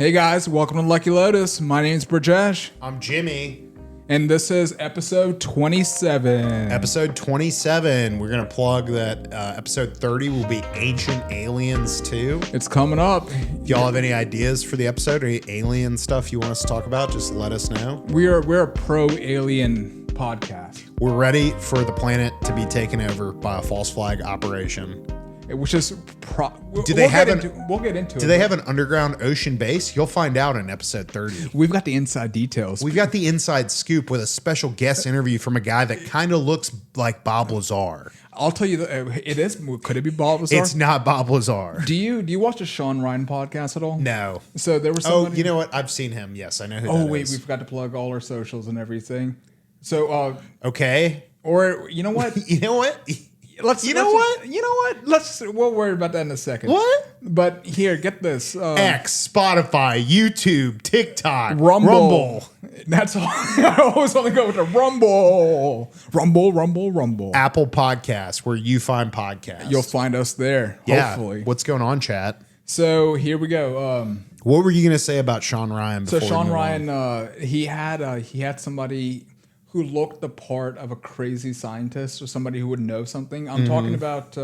Hey guys, welcome to Lucky Lotus. My name's Brijesh. I'm Jimmy. And this is episode 27. Episode 27. We're going to plug that episode 30 will be Ancient Aliens 2. It's coming up. If y'all have any ideas for the episode or any alien stuff you want us to talk about, just let us know. We're a pro-alien podcast. We're ready for the planet to be taken over by a false flag operation. Which is we'll get into it. Do they have an underground ocean base? You'll find out in episode 30. We've got the inside details. We've got the inside scoop with a special guest interview from a guy that kind of looks like Bob Lazar. I'll tell you, it is. Could it be Bob Lazar? It's not Bob Lazar. Do you watch the Sean Ryan podcast at all? No. So there was somebody. Oh, you know what? I've seen him. Yes, I know who that is. Oh wait, we forgot to plug all our socials and everything. So okay. Or you know what? You know what? We'll worry about that in a second. What? But here, get this. X, Spotify, YouTube, TikTok, Rumble. That's all. I always only go with the Rumble. Rumble. Apple Podcasts, where you find podcasts. You'll find us there, yeah. Hopefully. What's going on, chat? So here we go. What were you going to say about Sean Ryan? So Sean Ryan, he had somebody who looked the part of a crazy scientist or somebody who would know something. I'm talking about,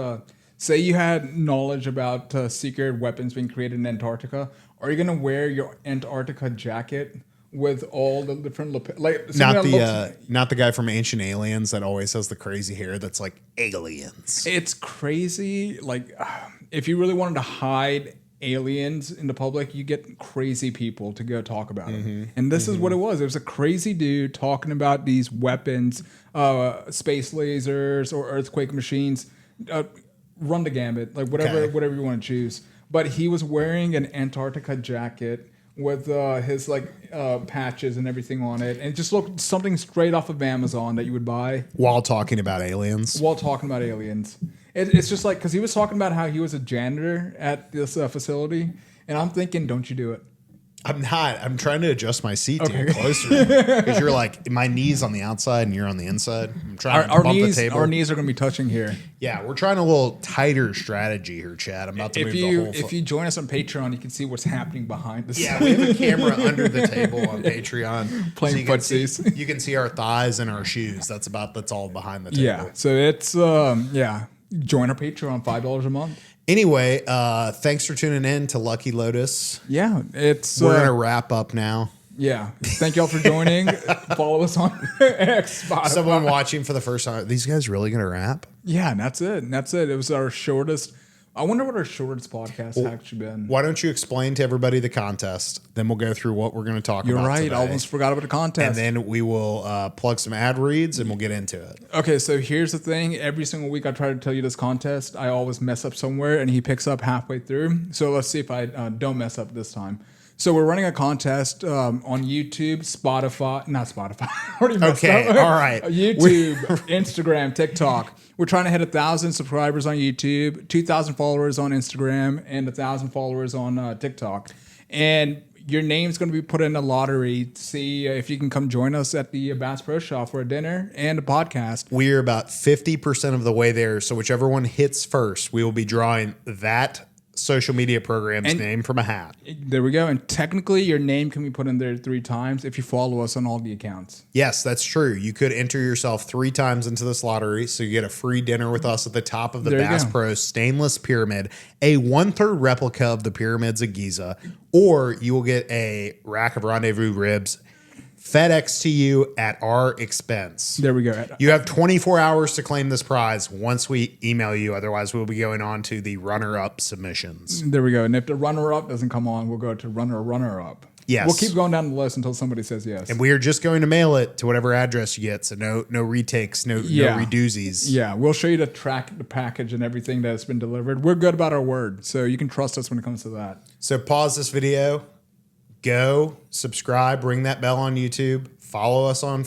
say you had knowledge about secret weapons being created in Antarctica. Are you going to wear your Antarctica jacket with all the different not the guy from Ancient Aliens that always has the crazy hair that's like aliens? It's crazy. Like, if you really wanted to hide aliens in the public, you get crazy people to go talk about it. And this is what it was. It was a crazy dude talking about these weapons, space lasers or earthquake machines, run the gambit, like whatever you want to choose. But he was wearing an Antarctica jacket with his patches and everything on it, and it just looked something straight off of Amazon that you would buy while talking about aliens. It's just like, because he was talking about how he was a janitor at this facility, and I'm thinking, don't you do it? I'm not. I'm trying to adjust my seat to get closer, because you're like, my knees on the outside and you're on the inside. I'm trying to bump the table. Our knees are going to be touching here. Yeah, we're trying a little tighter strategy here, Chad. I'm about to move the whole. If you join us on Patreon, you can see what's happening behind the scenes. Yeah, we have a camera under the table on Patreon. Playing footsies. You can see our thighs and our shoes. That's all behind the table. Yeah, so it's join our Patreon, $5 a month. Anyway, thanks for tuning in to Lucky Lotus. Yeah, we're gonna wrap up now. Yeah, thank y'all for joining. Follow us on X, Spotify. Someone watching for the first time. Are these guys really gonna rap? Yeah, and that's it. It was our shortest. I wonder what our shortest podcast has actually been. Why don't you explain to everybody the contest? Then we'll go through what we're going to talk about. You're right. Today. I almost forgot about the contest. And then we will plug some ad reads and we'll get into it. Okay, so here's the thing. Every single week I try to tell you this contest. I always mess up somewhere and he picks up halfway through. So let's see if I don't mess up this time. So we're running a contest on YouTube, not Spotify. I already messed up. All right. YouTube, Instagram, TikTok. We're trying to hit 1,000 subscribers on YouTube, 2,000 followers on Instagram, and 1,000 followers on TikTok. And your name's going to be put in a lottery to see if you can come join us at the Bass Pro Shop for a dinner and a podcast. We're about 50% of the way there. So whichever one hits first, we will be drawing that social media program's name from a hat. There we go. And technically, your name can be put in there 3 times if you follow us on all the accounts. Yes, that's true. You could enter yourself 3 times into this lottery, so you get a free dinner with us at the top of the Bass Pro stainless pyramid, a 1/3 replica of the pyramids of Giza, or you will get a rack of rendezvous ribs FedEx to you at our expense. There we go. You have 24 hours to claim this prize once we email you. Otherwise, we'll be going on to the runner-up submissions. There we go. And if the runner-up doesn't come on, we'll go to runner-up. Yes. We'll keep going down the list until somebody says yes. And we are just going to mail it to whatever address you get. So no retakes, no redoozies. Yeah, we'll show you the package and everything that has been delivered. We're good about our word, so you can trust us when it comes to that. So pause this video. Go subscribe, ring that bell on YouTube, Follow us on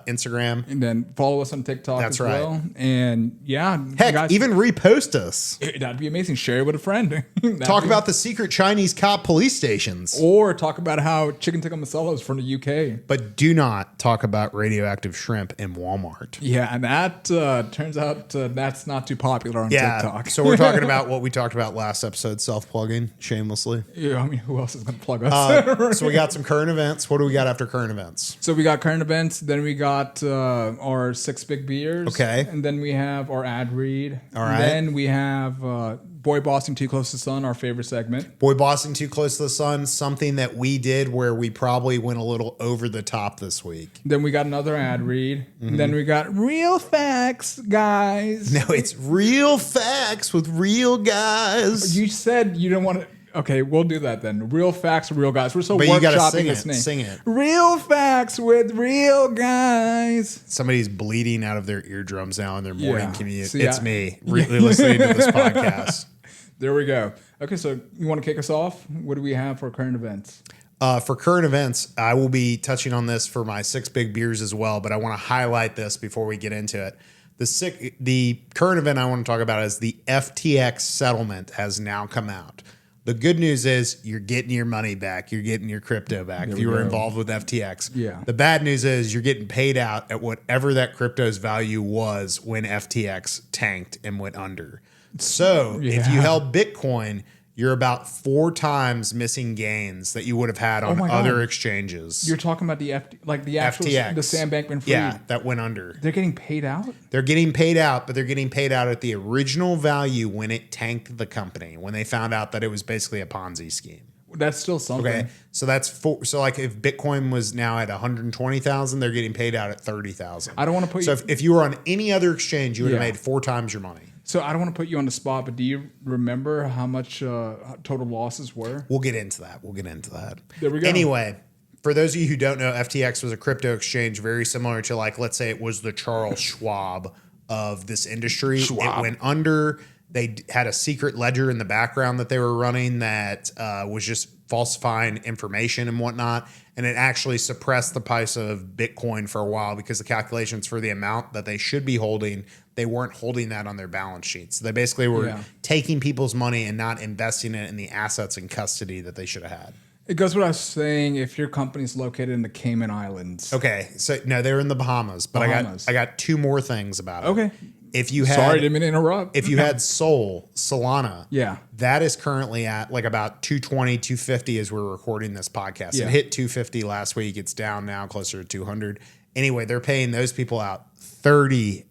Instagram. And then follow us on TikTok That's as right. well. And yeah. Heck, guys, even repost us. that'd be amazing. Share it with a friend. Talk about the secret Chinese cop police stations. Or talk about how chicken tikka masala is from the UK. But do not talk about radioactive shrimp in Walmart. Yeah, and that turns out that's not too popular on TikTok. So we're talking about what we talked about last episode, self-plugging shamelessly. Yeah, I mean, who else is going to plug us? So we got some current events. What do we got after current events? So we got current events, then we got our 6 big beers. Okay. And then we have our ad read. All right. And then we have Boy Bossin Too Close to the Sun, our favorite segment. Boy Bossin Too Close to the Sun, something that we did where we probably went a little over the top this week. Then we got another ad read. And then we got real facts, guys. No, it's real facts with real guys. You said you don't want to. Okay, we'll do that then. Real facts, real guys. We're so But you gotta workshopping sing this it. name. Sing it. Real facts with real guys. Somebody's bleeding out of their eardrums now in their morning Yeah. commute. See, it's me really listening to this podcast. There we go. Okay, so you want to kick us off? What do we have for current events? For current events, I will be touching on this for my 6 big beers as well, but I want to highlight this before we get into it. The current event I want to talk about is the FTX settlement has now come out. The good news is you're getting your money back. You're getting your crypto back if you were involved with FTX. Yeah. The bad news is you're getting paid out at whatever that crypto's value was when FTX tanked and went under. So if you held Bitcoin, you're about 4 times missing gains that you would have had on other exchanges. You're talking about the actual FTX. the Sam Bankman-Fried. Yeah, that went under. They're getting paid out? They're getting paid out, but they're getting paid out at the original value when it tanked the company, when they found out that it was basically a Ponzi scheme. That's still something. Okay. So so like if Bitcoin was now at 120,000, they're getting paid out at 30,000. I don't want to put So you. if you were on any other exchange, you would have Yeah. made 4 times your money. So I don't want to put you on the spot, but do you remember how much total losses were? We'll get into that. There we go. Anyway, for those of you who don't know, FTX was a crypto exchange very similar to, like, let's say it was the Charles Schwab of this industry. It went under. They had a secret ledger in the background that they were running that was just falsifying information and whatnot. And it actually suppressed the price of Bitcoin for a while because the calculations for the amount that they should be holding, they weren't holding that on their balance sheets. So they basically were taking people's money and not investing it in the assets and custody that they should have had. It goes what I was saying. If your company's located in the Cayman Islands. Okay. So no, they were in the Bahamas, but Bahamas. I got 2 more things about it. Okay. If you had, Sorry, didn't mean to interrupt. if you had Solana, Yeah. that is currently at like about 220, 250 as we're recording this podcast. Yeah. It hit 250 last week. It's down now closer to 200. Anyway, they're paying those people out $30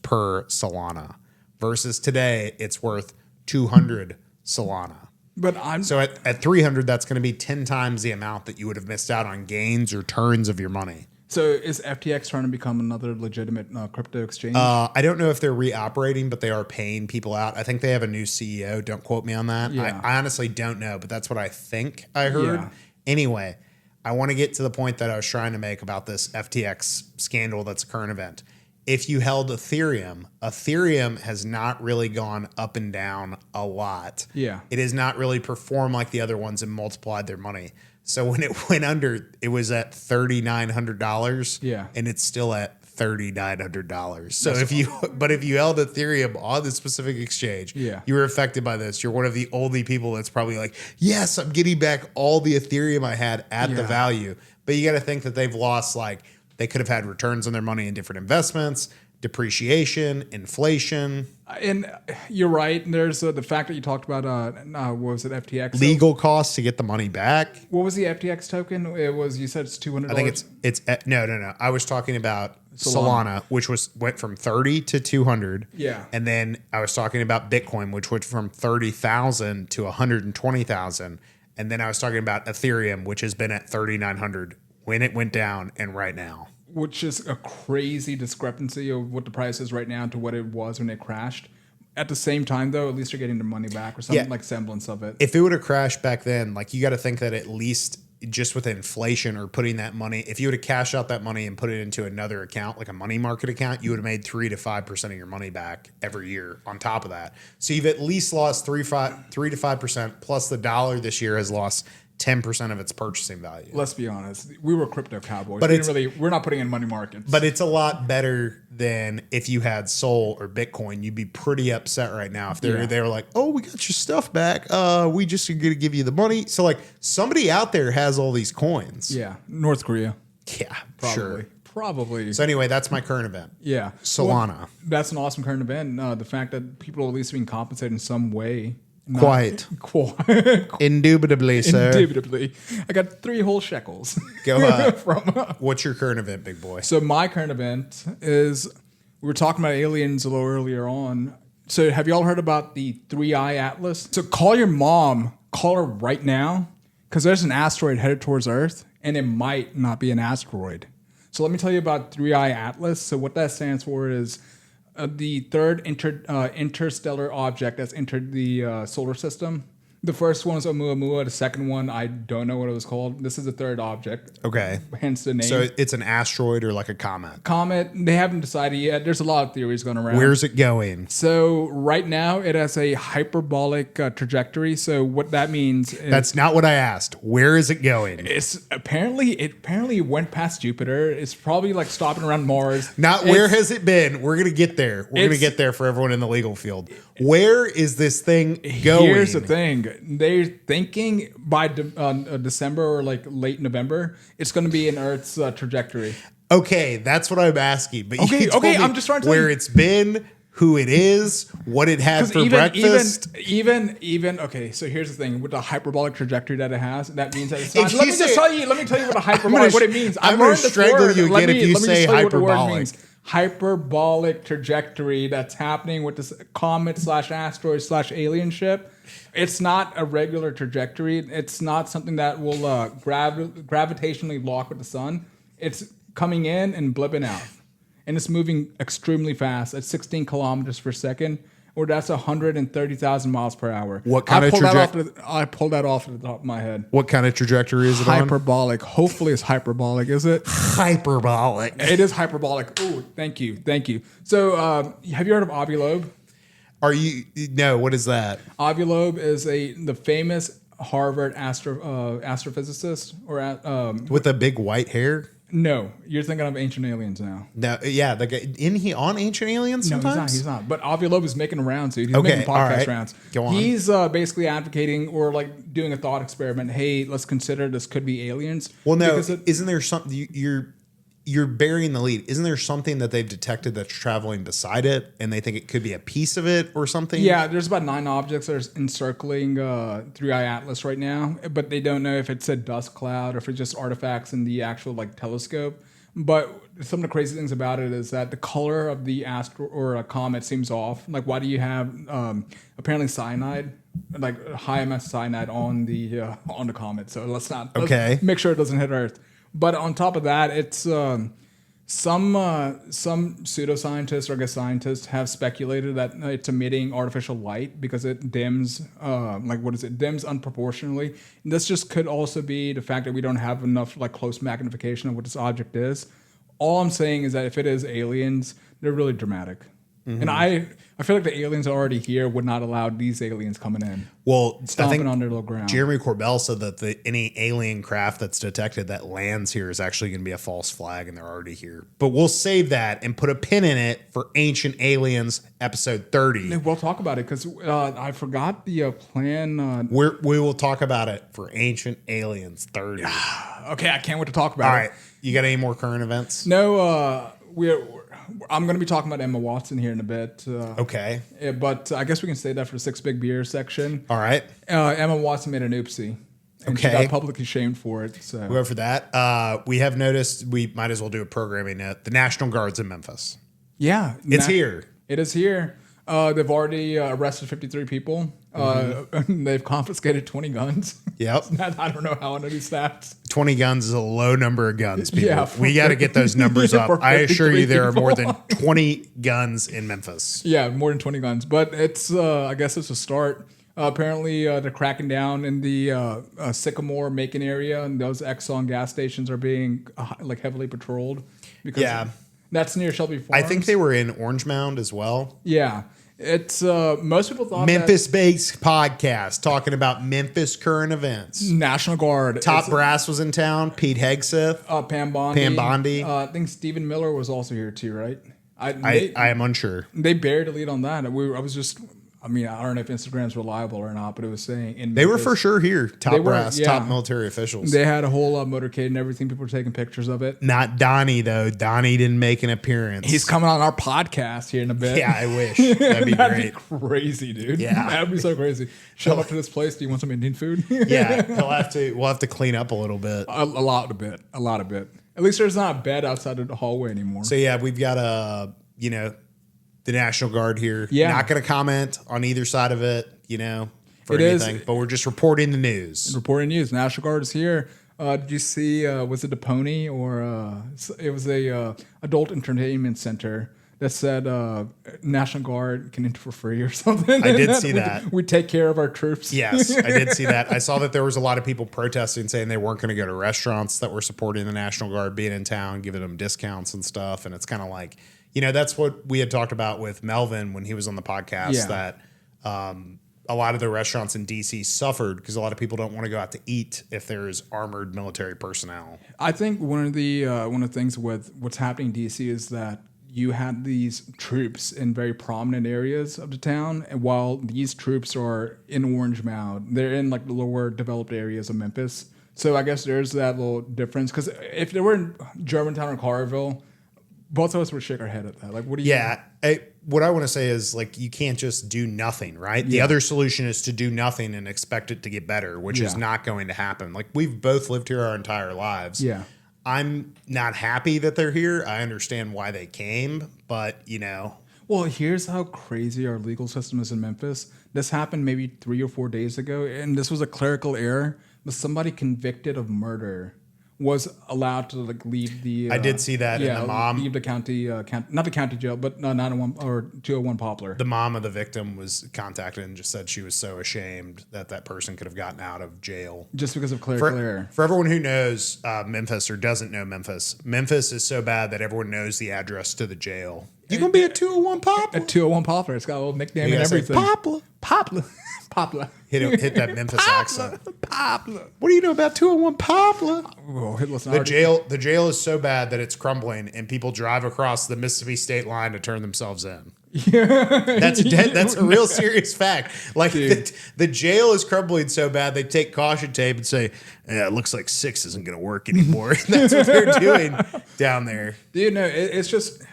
per Solana versus today it's worth 200 Solana. But I'm So at 300, that's going to be 10 times the amount that you would have missed out on gains or turns of your money. So is FTX trying to become another legitimate crypto exchange? I don't know if they're reoperating, but they are paying people out. I think they have a new CEO. Don't quote me on that. Yeah. I honestly don't know, but that's what I think I heard. Yeah. Anyway, I want to get to the point that I was trying to make about this FTX scandal that's a current event. If you held Ethereum has not really gone up and down a lot. Yeah. It has not really performed like the other ones and multiplied their money. So when it went under, it was at $3,900. Yeah. And it's still at $3,900. So if you held Ethereum on the specific exchange, Yeah. you were affected by this. You're one of the only people that's probably like, yes, I'm getting back all the Ethereum I had at the Yeah. value. But you got to think that they've lost, like, they could have had returns on their money in different investments, depreciation, inflation, and you're right. And there's the fact that you talked about, what was it, FTX? legal costs to get the money back. What was the FTX token? It was, you said it's $200. I think it's no. I was talking about Solana, which went from 30 to 200. Yeah. And then I was talking about Bitcoin, which went from 30,000 to 120,000. And then I was talking about Ethereum, which has been at 3,900 when it went down and right now. Which is a crazy discrepancy of what the price is right now to what it was when it crashed. At the same time, though, at least you're getting the money back or something like semblance of it. If it would have crashed back then, like, you got to think that at least just with inflation or putting that money, if you would have cashed out that money and put it into another account, like a money market account, you would have made 3 to 5% of your money back every year on top of that. So you've at least lost 3 to 5%, plus the dollar this year has lost 10% of its purchasing value. Let's be honest. We were crypto cowboys. But We're not putting in money markets. But it's a lot better than if you had Sol or Bitcoin. You'd be pretty upset right now if they were like, oh, we got your stuff back. We just are going to give you the money. So like somebody out there has all these coins. Yeah. North Korea. Yeah, Probably. sure. Probably. So anyway, that's my current event. Yeah. Solana. Well, that's an awesome current event. The fact that people are at least being compensated in some way. Quite. Indubitably, sir. Indubitably. I got 3 whole shekels. Go what's your current event, big boy? So my current event is, we were talking about aliens a little earlier on. So have y'all heard about the 3i Atlas? So call your mom. Call her right now. Because there's an asteroid headed towards Earth. And it might not be an asteroid. So let me tell you about 3i Atlas. So what that stands for is the third interstellar object that's entered the solar system. The first one was Oumuamua. The second one, I don't know what it was called. This is the third object. Okay. Hence the name. So it's an asteroid or like a comet? Comet. They haven't decided yet. There's a lot of theories going around. Where's it going? So right now it has a hyperbolic trajectory. So what that means is... That's not what I asked. Where is it going? It apparently went past Jupiter. It's probably like stopping around Mars. Where has it been? We're going to get there. We're going to get there for everyone in the legal field. Where is this thing going? Here's the thing. They're thinking by December or like late November, it's going to be in Earth's trajectory. Okay, that's what I'm asking. But okay, I'm just trying to tell where you. it's been, who it is, what it had for breakfast. Okay. So here's the thing with the hyperbolic trajectory that it has. That means that it's not. Let me tell you what a hyperbolic. What it means. I'm going to strangle you again if you say hyperbolic. Hyperbolic trajectory that's happening with this comet/asteroid/alien ship. It's not a regular trajectory. It's not something that will gravitationally lock with the sun. It's coming in and blipping out. And it's moving extremely fast at 16 kilometers per second, or that's 130,000 miles per hour. What kind of trajectory? I pulled that off at the top of my head. What kind of trajectory is it on? Hyperbolic. Hopefully it's hyperbolic, is it? Hyperbolic. It is hyperbolic. Oh, thank you. So have you heard of Ovulobe? No, what is that? Ovulobe is the famous Harvard astrophysicist with the big white hair? No, you're thinking of Ancient Aliens now. No, yeah, the guy, isn't he on Ancient Aliens sometimes? No, he's not. But Ovulobe is making rounds, dude. He's making podcast rounds. Go on. He's basically advocating or like doing a thought experiment. Hey, let's consider this could be aliens. Well, no, isn't there something you're burying the lead? Isn't there something that they've detected that's traveling beside it, and they think it could be a piece of it or something? Yeah, there's about 9 objects that are encircling 3i Atlas right now, but they don't know if it's a dust cloud or if it's just artifacts in the actual like telescope. But some of the crazy things about it is that the color of the asteroid or a comet seems off. Like, why do you have apparently cyanide, like high amounts of cyanide on the comet? So let's make sure it doesn't hit Earth. But on top of that, it's some pseudoscientists or I guess scientists have speculated that it's emitting artificial light because it dims, dims unproportionally. And this just could also be the fact that we don't have enough like close magnification of what this object is. All I'm saying is that if it is aliens, they're really dramatic. Mm-hmm. And I feel like the aliens are already here would not allow these aliens coming in. Well, stomping on their little ground. Jeremy Corbell said that any alien craft that's detected that lands here is actually going to be a false flag, and they're already here. But we'll save that and put a pin in it for Ancient Aliens episode 30. We'll talk about it because I forgot the plan. We will talk about it for Ancient Aliens 30. Okay, I can't wait to talk about it. All right, you got any more current events? No, I'm going to be talking about Emma Watson here in a bit. Okay. But I guess we can save that for the 6 Big Beer section. All right. Emma Watson made an oopsie. And she got publicly shamed for it. So we'll go for that. We have noticed we might as well do a programming note. The National Guard's in Memphis. Yeah. It's here. It is here. They've already arrested 53 people. They've confiscated 20 guns. Yep. I don't know how I know these stats. 20 guns is a low number of guns, people. Yeah, we got to get those numbers up. I assure you there are more than 20 guns in Memphis. Yeah, more than 20 guns. But it's, I guess it's a start. Apparently, they're cracking down in the Sycamore, Macon area, and those Exxon gas stations are being heavily patrolled. Because that's near Shelby Farms. I think they were in Orange Mound as well. Yeah. It's most people thought Memphis-based podcast talking about Memphis current events. National Guard. Top brass was in town. Pete Hegseth. Pam Bondi. Pam Bondi. I think Stephen Miller was also here too, right? I am unsure. They buried a lead on that. I don't know if Instagram's reliable or not, but it was saying in They were Memphis, for sure here. Top brass, yeah. top military officials. They had a whole motorcade and everything. People were taking pictures of it. Not Donnie, though. Donnie didn't make an appearance. He's coming on our podcast here in a bit. Yeah, I wish. That'd be great. Be crazy, dude. Yeah. That'd be so crazy. Show up to this place. Do you want some Indian food? Yeah, we'll have to clean up a little bit. A lot of bit. At least there's not a bed outside of the hallway anymore. So yeah, we've got the National Guard here. Yeah. Not going to comment on either side of it, for It is- anything. But we're just reporting the news. Reporting news. National Guard is here. Did you see? Was it the Pony or it was a adult entertainment center that said National Guard can enter for free or something? I did see that. We take care of our troops. Yes, I did see that. I saw that there was a lot of people protesting, saying they weren't going to go to restaurants that were supporting the National Guard being in town, giving them discounts and stuff. And it's kind of like, that's what we had talked about with Melvin when he was on the podcast, that a lot of the restaurants in D.C. suffered because a lot of people don't want to go out to eat if there's armored military personnel. I think one of the things with what's happening in D.C. is that you had these troops in very prominent areas of the town, and while these troops are in Orange Mound, they're in like the lower developed areas of Memphis. So I guess there's that little difference. Because if they were in Germantown or Carterville, both of us would shake our head at that. Like, what do you? Yeah, what I want to say is like you can't just do nothing, right? The other solution is to do nothing and expect it to get better, which is not going to happen. Like we've both lived here our entire lives. Yeah. I'm not happy that they're here. I understand why they came, but Well, here's how crazy our legal system is in Memphis. This happened maybe 3 or 4 days ago, and this was a clerical error. But somebody convicted of murder was allowed to leave the. I did see that. And the mom, leave the county, not the county jail, but 901 or 201 Poplar. The mom of the victim was contacted and just said she was so ashamed that person could have gotten out of jail Just because of clerical error. For everyone who knows Memphis or doesn't know Memphis, Memphis is so bad that everyone knows the address to the jail. You're gonna be at 201 Poplar. At 201 Poplar, it's got a little nickname and everything. Poplar. Hit that Memphis accent. Poplar. What do you know about 201 Poplar? Oh, listen, The jail is so bad that it's crumbling, and people drive across the Mississippi state line to turn themselves in. That's a real serious fact. Like the jail is crumbling so bad, they take caution tape and say, "Yeah, it looks like 6 isn't going to work anymore." That's what they're doing down there. Dude, no, it's just.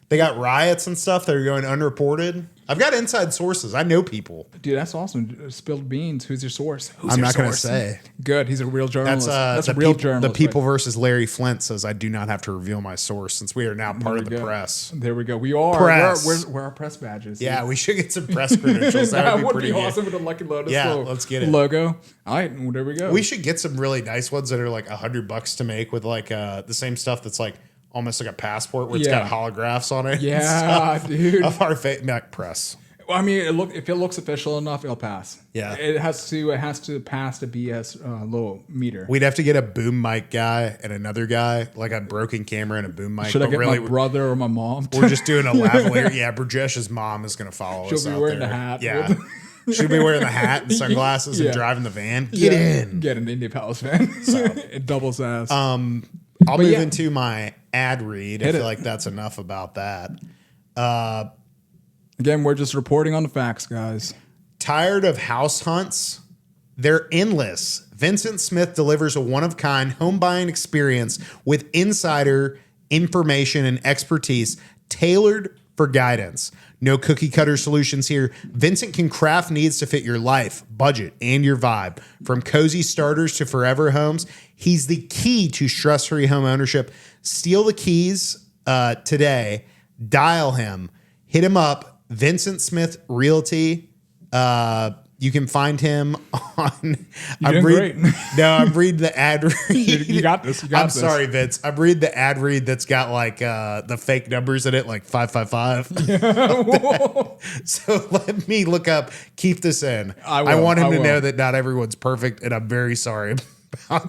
They got riots and stuff that are going unreported. I've got inside sources. I know people. Dude, that's awesome. Spilled beans. Who's your source? I'm not going to say. Good. He's a real journalist. That's a the real journalist. The People versus Larry Flint says I do not have to reveal my source since we are now part of the press. There we go. We are. Press. Where are our press badges? Yeah, we should get some press credentials. That would be pretty awesome with a Lucky Lotus let's get it. Logo. All right, well, there we go. We should get some really nice ones that are like $100 to make with like the same stuff that's like almost like a passport where it's got holographs on it. Yeah, dude. Of our Mac press. Well, I mean, if it looks official enough, it'll pass. Yeah, it has to pass the BS little meter. We'd have to get a boom mic guy and another guy, like a broken camera and a boom mic. Should I get my brother or my mom? We're just doing a lavalier. Yeah, Brajesh's mom is going to follow us. She'll be wearing the hat. Yeah. She'll be wearing the hat and sunglasses and driving the van. Get in the Indian Palace van. So. It doubles ass. I'll move into my ad read. I feel like that's enough about that. Again, we're just reporting on the facts, guys. Tired of house hunts? They're endless. Vincent Smith delivers a one-of-kind home buying experience with insider information and expertise tailored for guidance. No cookie cutter solutions here. Vincent can craft needs to fit your life, budget, and your vibe. From cozy starters to forever homes, he's the key to stress-free home ownership. Steal the keys today. Dial him. Hit him up. Vincent Smith Realty. You can find him on. I'm reading the ad read. You got this. I'm sorry, Vince. I'm reading the ad read that's got like the fake numbers in it, like 555. So let me look up. Keep this in. I want him to know that not everyone's perfect, and I'm very sorry.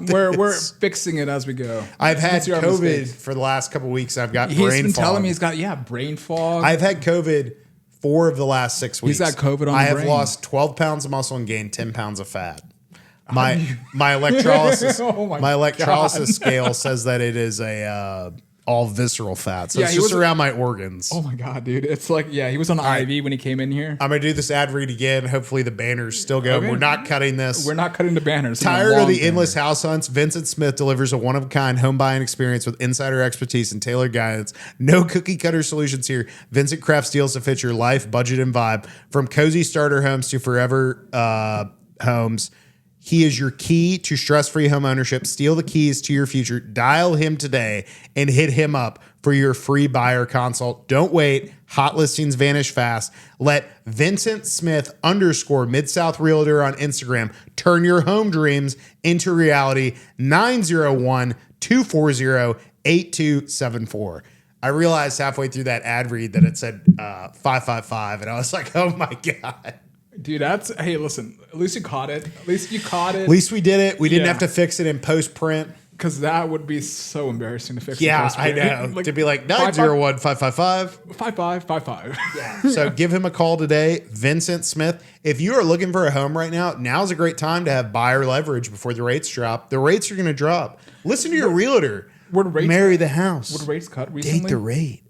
We're fixing it as we go. I've had COVID for the last couple of weeks. I've got brain fog. He's been telling me he's got brain fog. I've had COVID 4 of the last 6 weeks. He's got COVID on I the have brain. lost 12 pounds of muscle and gained 10 pounds of fat. My electrolysis my electrolysis scale says that it is a all visceral fat. So it's just around my organs. Oh my God, dude. It's like, he was on IV when he came in here. I'm going to do this ad read again. Hopefully the banners still go. Okay. We're not cutting this. We're not cutting the banners. Tired of the endless house hunts? Vincent Smith delivers a one-of-a-kind home buying experience with insider expertise and tailored guidance. No cookie-cutter solutions here. Vincent crafts deals to fit your life, budget, and vibe. From cozy starter homes to forever homes, he is your key to stress-free home ownership. Steal the keys to your future. Dial him today and hit him up for your free buyer consult. Don't wait. Hot listings vanish fast. Let Vincent Smith _ Mid-South Realtor on Instagram turn your home dreams into reality. 901-240-8274. I realized halfway through that ad read that it said 555, and I was like, oh my God. Dude, hey, listen, at least you caught it. At least you caught it. At least we did it. We didn't have to fix it in post-print. Because that would be so embarrassing to fix. Yeah, I know. Like, to be like 901-555. 5555. Yeah. So give him a call today, Vincent Smith. If you are looking for a home right now, now's a great time to have buyer leverage before the rates drop. The rates are going to drop. Listen to your realtor. Marry the house. Would rates cut recently? Date the rate.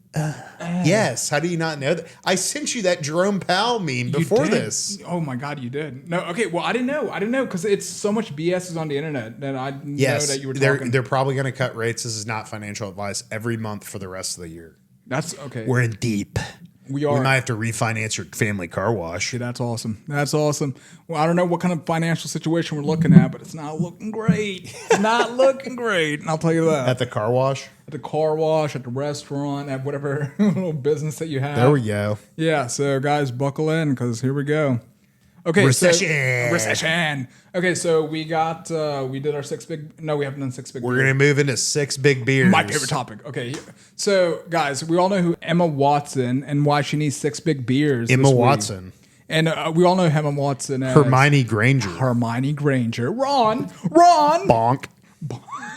Yes. How do you not know that? I sent you that Jerome Powell meme before this. Oh my God, you did. No, okay. Well, I didn't know because it's so much BS is on the internet that I know that you were talking. They're probably going to cut rates. This is not financial advice every month for the rest of the year. That's okay. We're in deep. We are. We might have to refinance your family car wash. Yeah, that's awesome. That's awesome. Well, I don't know what kind of financial situation we're looking at, but it's not looking great. It's not looking great. And I'll tell you that. At the car wash? At the car wash, at the restaurant, at whatever little business that you have. There we go. Yeah. So guys, buckle in because here we go. Okay. Recession. Okay. So we did our we haven't done 6 big We're going to move into 6 big beers. My favorite topic. Okay. So guys, we all know who Emma Watson and why she needs 6 big beers. Emma Watson. And we all know Emma Watson as Hermione Granger. Ron. Bonk.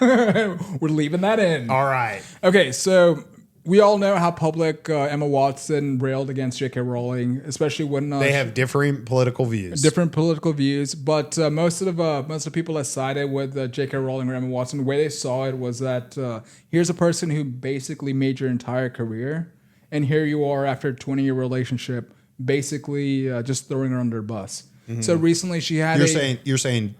We're leaving that in. All right. Okay, so we all know how public Emma Watson railed against J.K. Rowling, especially when they have different political views. But most of the people that sided with J.K. Rowling or Emma Watson, the way they saw it was that here's a person who basically made your entire career, and here you are after a 20-year relationship, basically just throwing her under a bus. Mm-hmm. So recently she had You're saying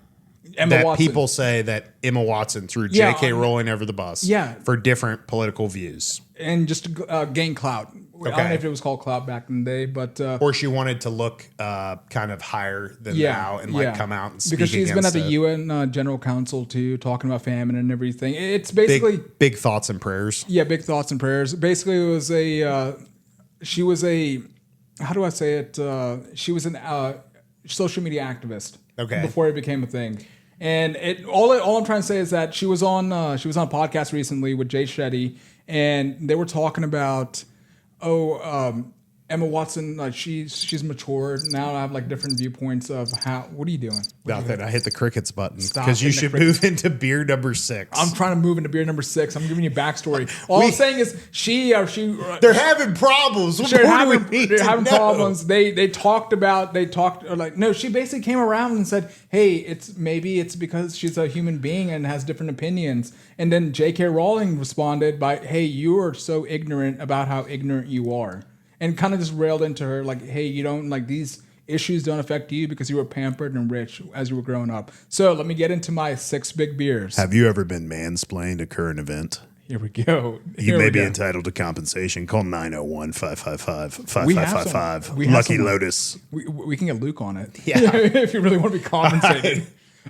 Emma that Watson. people say that Emma Watson threw J.K. Rowling over the bus for different political views. And just to gain clout. Okay. I don't know if it was called clout back in the day, but... or she wanted to look kind of higher than now and come out and speak because she's been at the it. UN General Council too, talking about famine and everything. It's basically... Big thoughts and prayers. Yeah, big thoughts and prayers. Basically, it was she was a... How do I say it? She was an social media activist. Okay. Before it became a thing. And all I'm trying to say is that she was on a podcast recently with Jay Shetty, and they were talking about Emma Watson, she's matured now. I have like different viewpoints of how. What are you doing? Nothing. I hit the crickets button because you should move into beer number 6. I'm trying to move into beer number 6. I'm giving you backstory. All I'm saying is they're having problems. They're having problems. They talked no. She basically came around and said, "Hey, it's because she's a human being and has different opinions." And then J.K. Rowling responded by, "Hey, you are so ignorant about how ignorant you are." And kind of just railed into her like, hey, you don't like these issues don't affect you because you were pampered and rich as you were growing up. So let me get into my 6 big beers. Have you ever been mansplained a current event? Here we go. You may be entitled to compensation. Call 901-555-5555. Lucky Lotus. We can get Luke on it. Yeah. If you really want to be compensated. Right.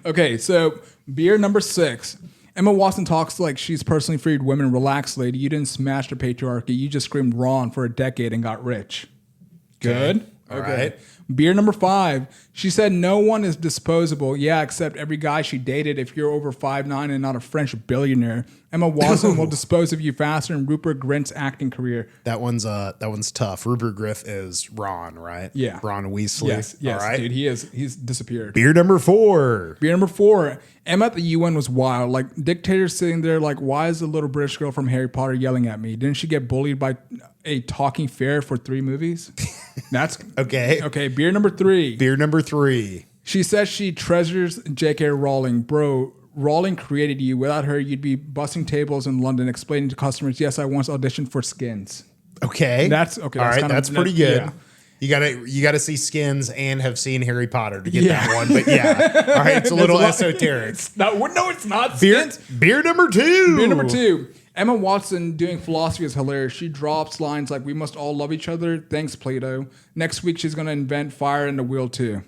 Okay, so beer number 6. Emma Watson talks like she's personally freed women. Relax, lady. You didn't smash the patriarchy. You just screamed Ron for a decade and got rich. Good. All right. Beer number 5. She said no one is disposable. Yeah, except every guy she dated. If you're over 5'9" and not a French billionaire, Emma Watson will dispose of you faster than Rupert Grint's acting career. That one's tough. Rupert Grint is Ron, right? Yeah. Ron Weasley. Yes, all right. Dude, he's disappeared. Beer number 4. Emma at the UN was wild. Like, dictators sitting there like, why is the little British girl from Harry Potter yelling at me? Didn't she get bullied by a talking fair for 3 movies. That's Okay. Okay, beer number 3. Beer number 3. She says she treasures J.K. Rowling. Bro, Rowling created you. Without her, you'd be busting tables in London explaining to customers, yes, I once auditioned for Skins. Okay. That's okay. All right, that's pretty good. Yeah. You gotta see Skins and have seen Harry Potter to get that one. But yeah. All right, it's a little esoteric. No, it's not. Beer number 2. Beer number 2. Emma Watson doing philosophy is hilarious. She drops lines like, we must all love each other. Thanks, Plato. Next week, she's going to invent fire in the wheel, too.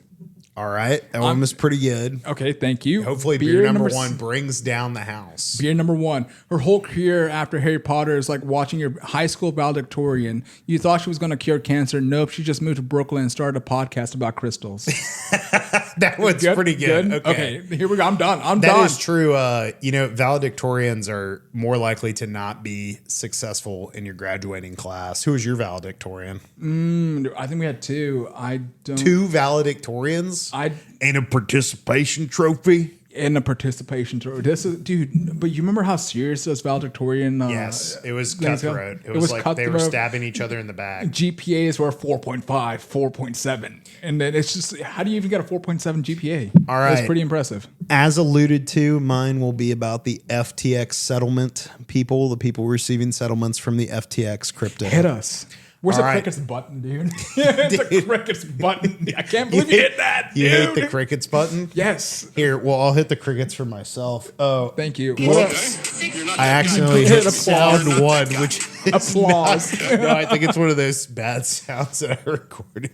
All right. That one was pretty good. Okay, thank you. Hopefully beer number 1 brings down the house. Beer number 1. Her whole career after Harry Potter is like watching your high school valedictorian. You thought she was going to cure cancer. Nope, she just moved to Brooklyn and started a podcast about crystals. That one's pretty good. Okay, here we go. I'm done. That is true. Valedictorians are more likely to not be successful in your graduating class. Who was your valedictorian? I think we had 2. I don't. 2 valedictorians? And a participation trophy? In a participation trophy. This is, dude, but you remember how serious those valedictorian yes, it was cutthroat. It was like they were stabbing each other in the back. GPAs were 4.5, 4.7. And then it's just, how do you even get a 4.7 GPA? All right. That's pretty impressive. As alluded to, mine will be about the FTX settlement people, the people receiving settlements from the FTX crypto. Hit us. Where's the crickets button, dude? It's a crickets button. I can't believe you hit that, dude. You hit the crickets button? Yes. Here, well, I'll hit the crickets for myself. Oh. Thank you. Whoops. I accidentally hit sound 1, which is applause. No, I think it's one of those bad sounds that I recorded.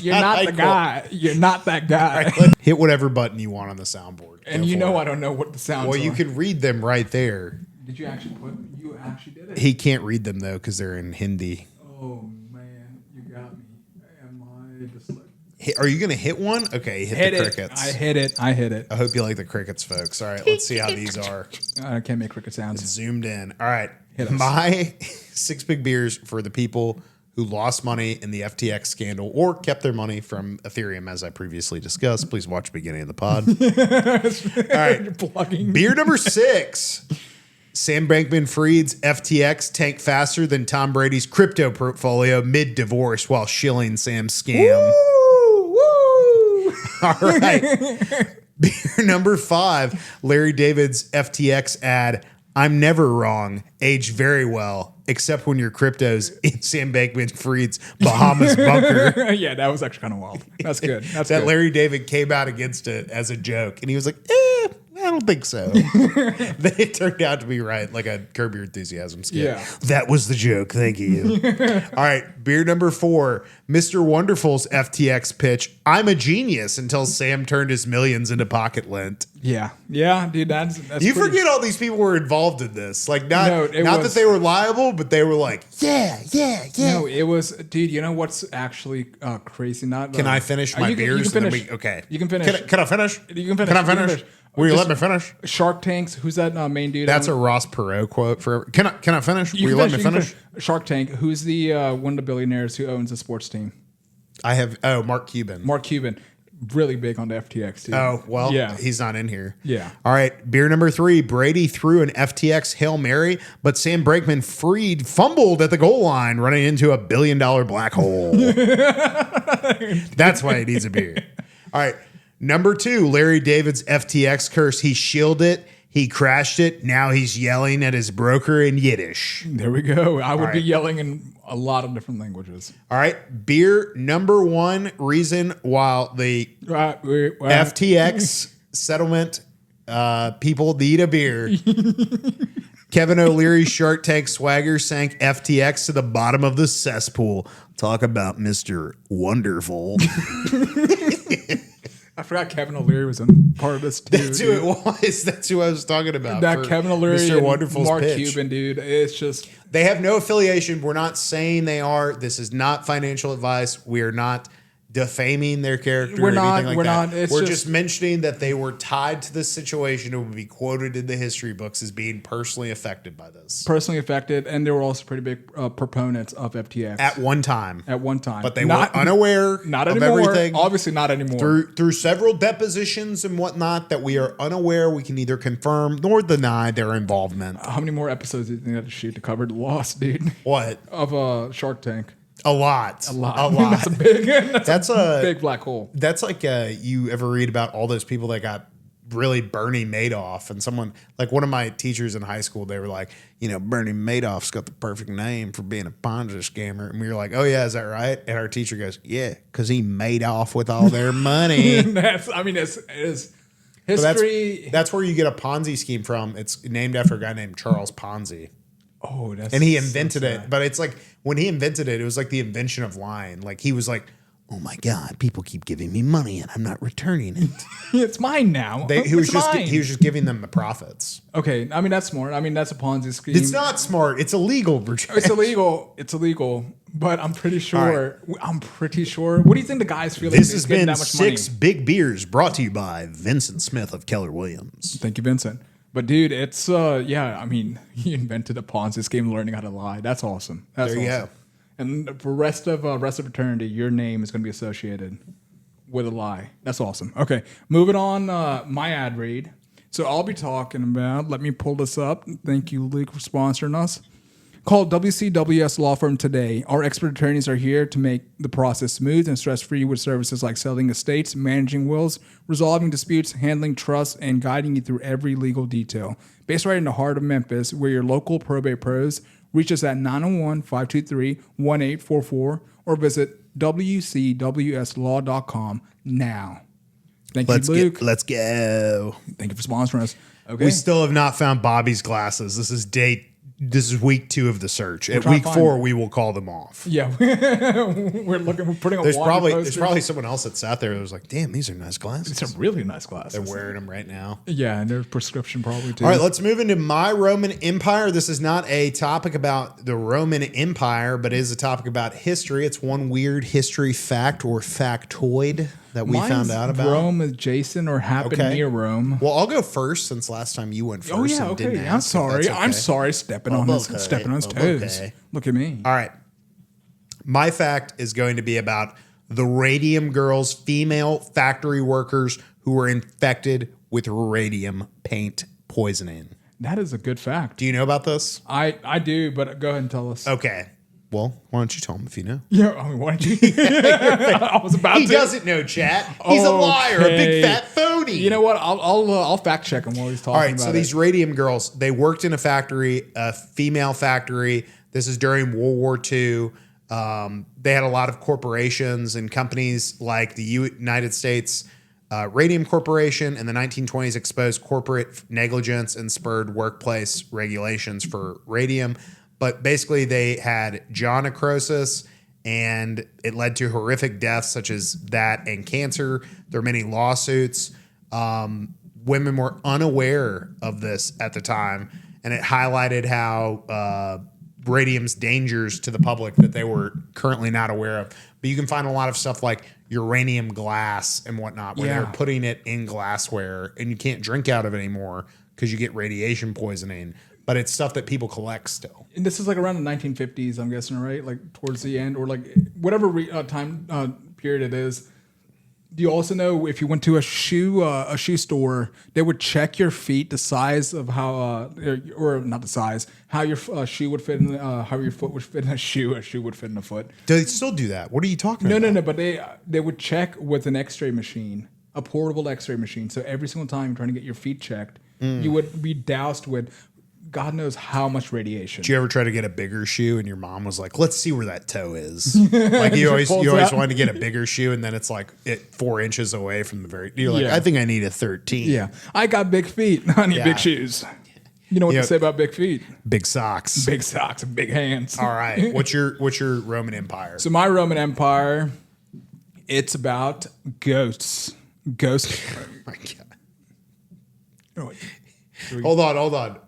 You're not the guy. You're not that guy. Right, hit whatever button you want on the soundboard. And you know I don't know what the sounds are. Well, you can read them right there. Did you actually did it? He can't read them, though, because they're in Hindi. Oh, man. You got me. Am I dyslexic? Are you going to hit one? Okay, hit the crickets. I hit it. I hope you like the crickets, folks. All right, let's see how these are. I can't make cricket sounds. It's zoomed in. All right. My 6 big beers for the people who lost money in the FTX scandal or kept their money from Ethereum, as I previously discussed. Please watch the beginning of the pod. All right. You're plugging. Beer number 6. Sam Bankman-Fried's FTX tanked faster than Tom Brady's crypto portfolio mid-divorce while shilling Sam's scam. Woo! All right. Beer number 5. Larry David's FTX ad, I'm never wrong, aged very well, except when your crypto's in Sam Bankman-Fried's Bahamas bunker. Yeah, that was actually kind of wild. That's good. That's that good. Larry David came out against it as a joke, and he was like, I don't think so. Then it turned out to be right, like a Curb Your Enthusiasm skit. Yeah. That was the joke. Thank you. All right, beer number 4. Mr. Wonderful's FTX pitch, I'm a genius, until Sam turned his millions into pocket lint. Yeah, dude, that's you forget all these people were involved in this. Like, not that they were liable, but they were like, yeah. No, it was, dude. You know what's actually crazy? Can I finish my beers? You can finish. Okay. You can finish. Can I finish? You can finish. Can I finish? Will you let me finish? Shark Tanks. Who's that main dude? That's a Ross Perot quote. Can I finish? Will you let me finish? Shark Tank. Who's the one of the billionaires who owns a sports team? I have. Mark Cuban. Mark Cuban. Really big on the FTX too. Oh, well, he's not in here. Yeah. All right. Beer number 3. Brady threw an FTX Hail Mary, but Sam Bankman-Fried fumbled at the goal line, running into a $1 billion black hole. That's why he needs a beer. All right. Number 2, Larry David's FTX curse. He shielded it. He crashed it. Now he's yelling at his broker in Yiddish. There we go. I would be yelling in a lot of different languages. All right. Beer number 1 reason why the FTX settlement people need a beer. Kevin O'Leary's Shark Tank swagger sank FTX to the bottom of the cesspool. Talk about Mr. Wonderful. I forgot Kevin O'Leary was in part of this too. That's who it was. That's who I was talking about. That Kevin O'Leary, Mr. Wonderful's Mark pitch. Cuban, dude. It's just they have no affiliation. We're not saying they are. This is not financial advice. We are not defaming their character We're or not- anything like we're that. not. It's We're just- just mentioning that they were tied to this situation and would be quoted in the history books as being personally affected by this. Personally affected, and they were also pretty big proponents of FTX At one time. at one time. But they were unaware not of anymore. everything. Obviously, not anymore. Through several depositions and whatnot that we are unaware, we can neither confirm nor deny their involvement. How many more episodes do you think they had to shoot to cover the loss, dude? What? Of Shark Tank. A lot. A lot. A lot. That's a big. That's a big black hole. That's like you ever read about all those people that got really Bernie Madoff, and someone like one of my teachers in high school, they were like, Bernie Madoff's got the perfect name for being a Ponzi scammer, and we were like, oh yeah, is that right? And our teacher goes, yeah, because he made off with all their money. It's history. That's where you get a Ponzi scheme from. It's named after a guy named Charles Ponzi. Oh, that's And he invented it, but it's like when he invented it, it was like the invention of lying. Like he was like, "Oh my God, people keep giving me money and I'm not returning it." It's mine now. He was mine. just giving them the profits. Okay, I mean that's smart. I mean that's a Ponzi scheme. It's not smart. It's illegal, Brijesh. It's illegal. It's illegal. But I'm pretty sure. Right. I'm pretty sure. What do you think the guy's feeling? This he's has getting been that much 6 money? big beers brought to you by Vincent Smith of Keller Williams. Thank you, Vincent. But dude, it's yeah. I mean, he invented a Ponzi scheme, learning how to lie. That's awesome. That's There you awesome. go. And for rest of eternity, your name is going to be associated with a lie. That's awesome. Okay, moving on. My ad read. So I'll be talking about. Let me pull this up. Thank you, Luke, for sponsoring us. Call WCWS Law Firm today. Our expert attorneys are here to make the process smooth and stress-free with services like selling estates, managing wills, resolving disputes, handling trusts, and guiding you through every legal detail. Based right in the heart of Memphis, we're your local probate pros. Reach us at 901-523-1844 or visit WCWSlaw.com now. Thank you, Luke. Let's go. Thank you for sponsoring us. Okay. We still have not found Bobby's glasses. This is week 2 of the search. At trying week to 4, find- we will call them off. Yeah, we're putting a There's wanted probably poster. someone else that sat there that was like, damn, these are nice glasses. It's a really nice glasses. They're wearing them right now. Yeah, and there's prescription probably too. All right, let's move into my Roman Empire. This is not a topic about the Roman Empire, but it is a topic about history. It's one weird history fact or factoid that we found out about. Rome adjacent or happened Okay. near Rome. Well, I'll go first since last time you went first. Oh yeah, and didn't okay. ask I'm if sorry. that's okay. I'm sorry. Stepping on his toes. Okay. Look at me. All right. My fact is going to be about the Radium girls, female factory workers who were infected with radium paint poisoning. That is a good fact. Do you know about this? I do, but go ahead and tell us. Okay. Well, why don't you tell them if you know? Yeah, I mean, why don't you? I was about He to. doesn't know, chat. He's a liar, a big Okay. fat phony. You know what? I'll fact check him while he's talking. All right, about so these it. Radium girls, they worked in a factory, a female factory. This is during World War II. They had a lot of corporations and companies like the United States Radium Corporation in the 1920s exposed corporate negligence and spurred workplace regulations for radium. But basically, they had jaw necrosis, and it led to horrific deaths such as that and cancer. There were many lawsuits. Women were unaware of this at the time, and it highlighted how radium's dangers to the public that they were currently not aware of. But you can find a lot of stuff like uranium glass and whatnot, where Yeah. they're putting it in glassware, and you can't drink out of it anymore because you get radiation poisoning. But it's stuff that people collect still. And this is like around the 1950s, I'm guessing, right? Like towards the end, or like whatever time period it is. Do you also know if you went to a shoe store, they would check your feet, the size of how, or not the size, how your shoe would fit in, how your foot would fit in a shoe would fit in a foot. Do they still do that? What are you talking about? No. But they would check with an X-ray machine, a portable X-ray machine. So every single time you're trying to get your feet checked, you would be doused with God knows how much radiation. Did you ever try to get a bigger shoe and your mom was like, let's see where that toe is? Like you always pulls out. wanted to get a bigger shoe and then it's like 4 inches away from the very, you're like, Yeah. I think I need a 13. Yeah, I got big feet. I need Yeah. big shoes. You know what Yeah. they say about big feet? Big socks. Big socks and big hands. All right. What's your Roman Empire? So my Roman Empire, it's about ghosts. Ghosts. Oh my God. Oh, wait. Hold on.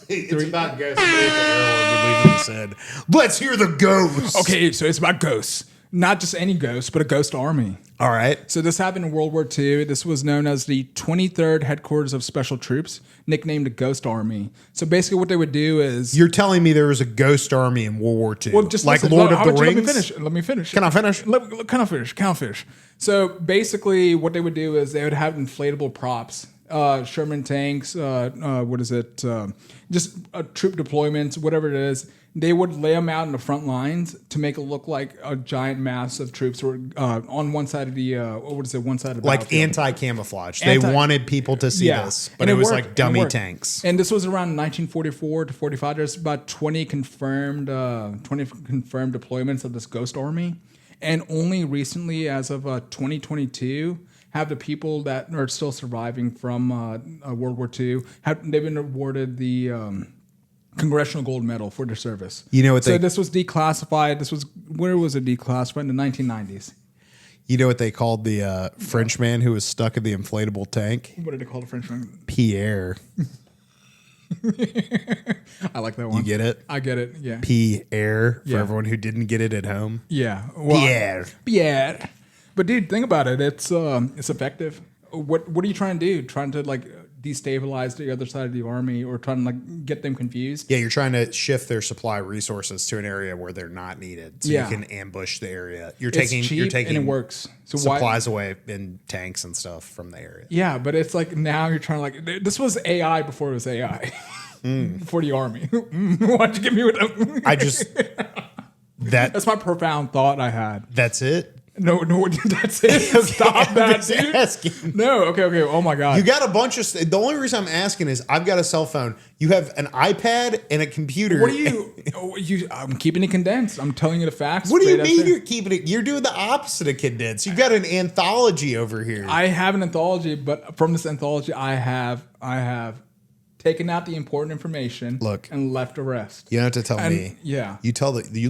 It's about ghosts. Would leave in the said. Let's hear the ghosts. Okay, so it's about ghosts. Not just any ghost, but a ghost army. All right. So this happened in World War II. This was known as the 23rd Headquarters of Special Troops, nicknamed the Ghost Army. So basically what they would do is... You're telling me there was a ghost army in World War II? Well, just like listen, Lord of the Rings? Let me finish. Can I finish? Can I finish? So basically what they would do is they would have inflatable props. Sherman tanks, just troop deployments, whatever it is. They would lay them out in the front lines to make it look like a giant mass of troops were on one side of the one side of the like battlefield. anti-camouflage. They wanted people to see this, but it was worked, like dummy tanks. And this was around 1944 to 45. There's about 20 confirmed deployments of this ghost army, and only recently, as of 2022. Have the people that are still surviving from World War II, they've been awarded the Congressional Gold Medal for their service. You know what? So this was declassified. Where was it declassified? In the 1990s. You know what they called the Frenchman who was stuck in the inflatable tank? What did they call the Frenchman? Pierre. I like that one. You get it? I get it. Yeah. Pierre for everyone who didn't get it at home. Yeah. Well, Pierre. But dude, think about it. It's effective. What are you trying to do? Trying to like destabilize the other side of the army, or trying to like get them confused? Yeah, you're trying to shift their supply resources to an area where they're not needed, so you can ambush the area. You're taking and it works. So supplies away in tanks and stuff from the area. Yeah, but it's like now you're trying to like this was AI before it was AI. Before the army. Why'd you give me with that's my profound thought I had. That's it. No, that's it. Stop that, dude. Asking. No, okay. Oh my God. You got a bunch of. The only reason I'm asking is I've got a cell phone. You have an iPad and a computer. What are you? I'm keeping it condensed. I'm telling you the facts. What do you mean you're keeping it? You're doing the opposite of condensed. You got an anthology over here. I have an anthology, but from this anthology, I have taken out the important information. Look, and left the rest. You don't have to tell me. Yeah, you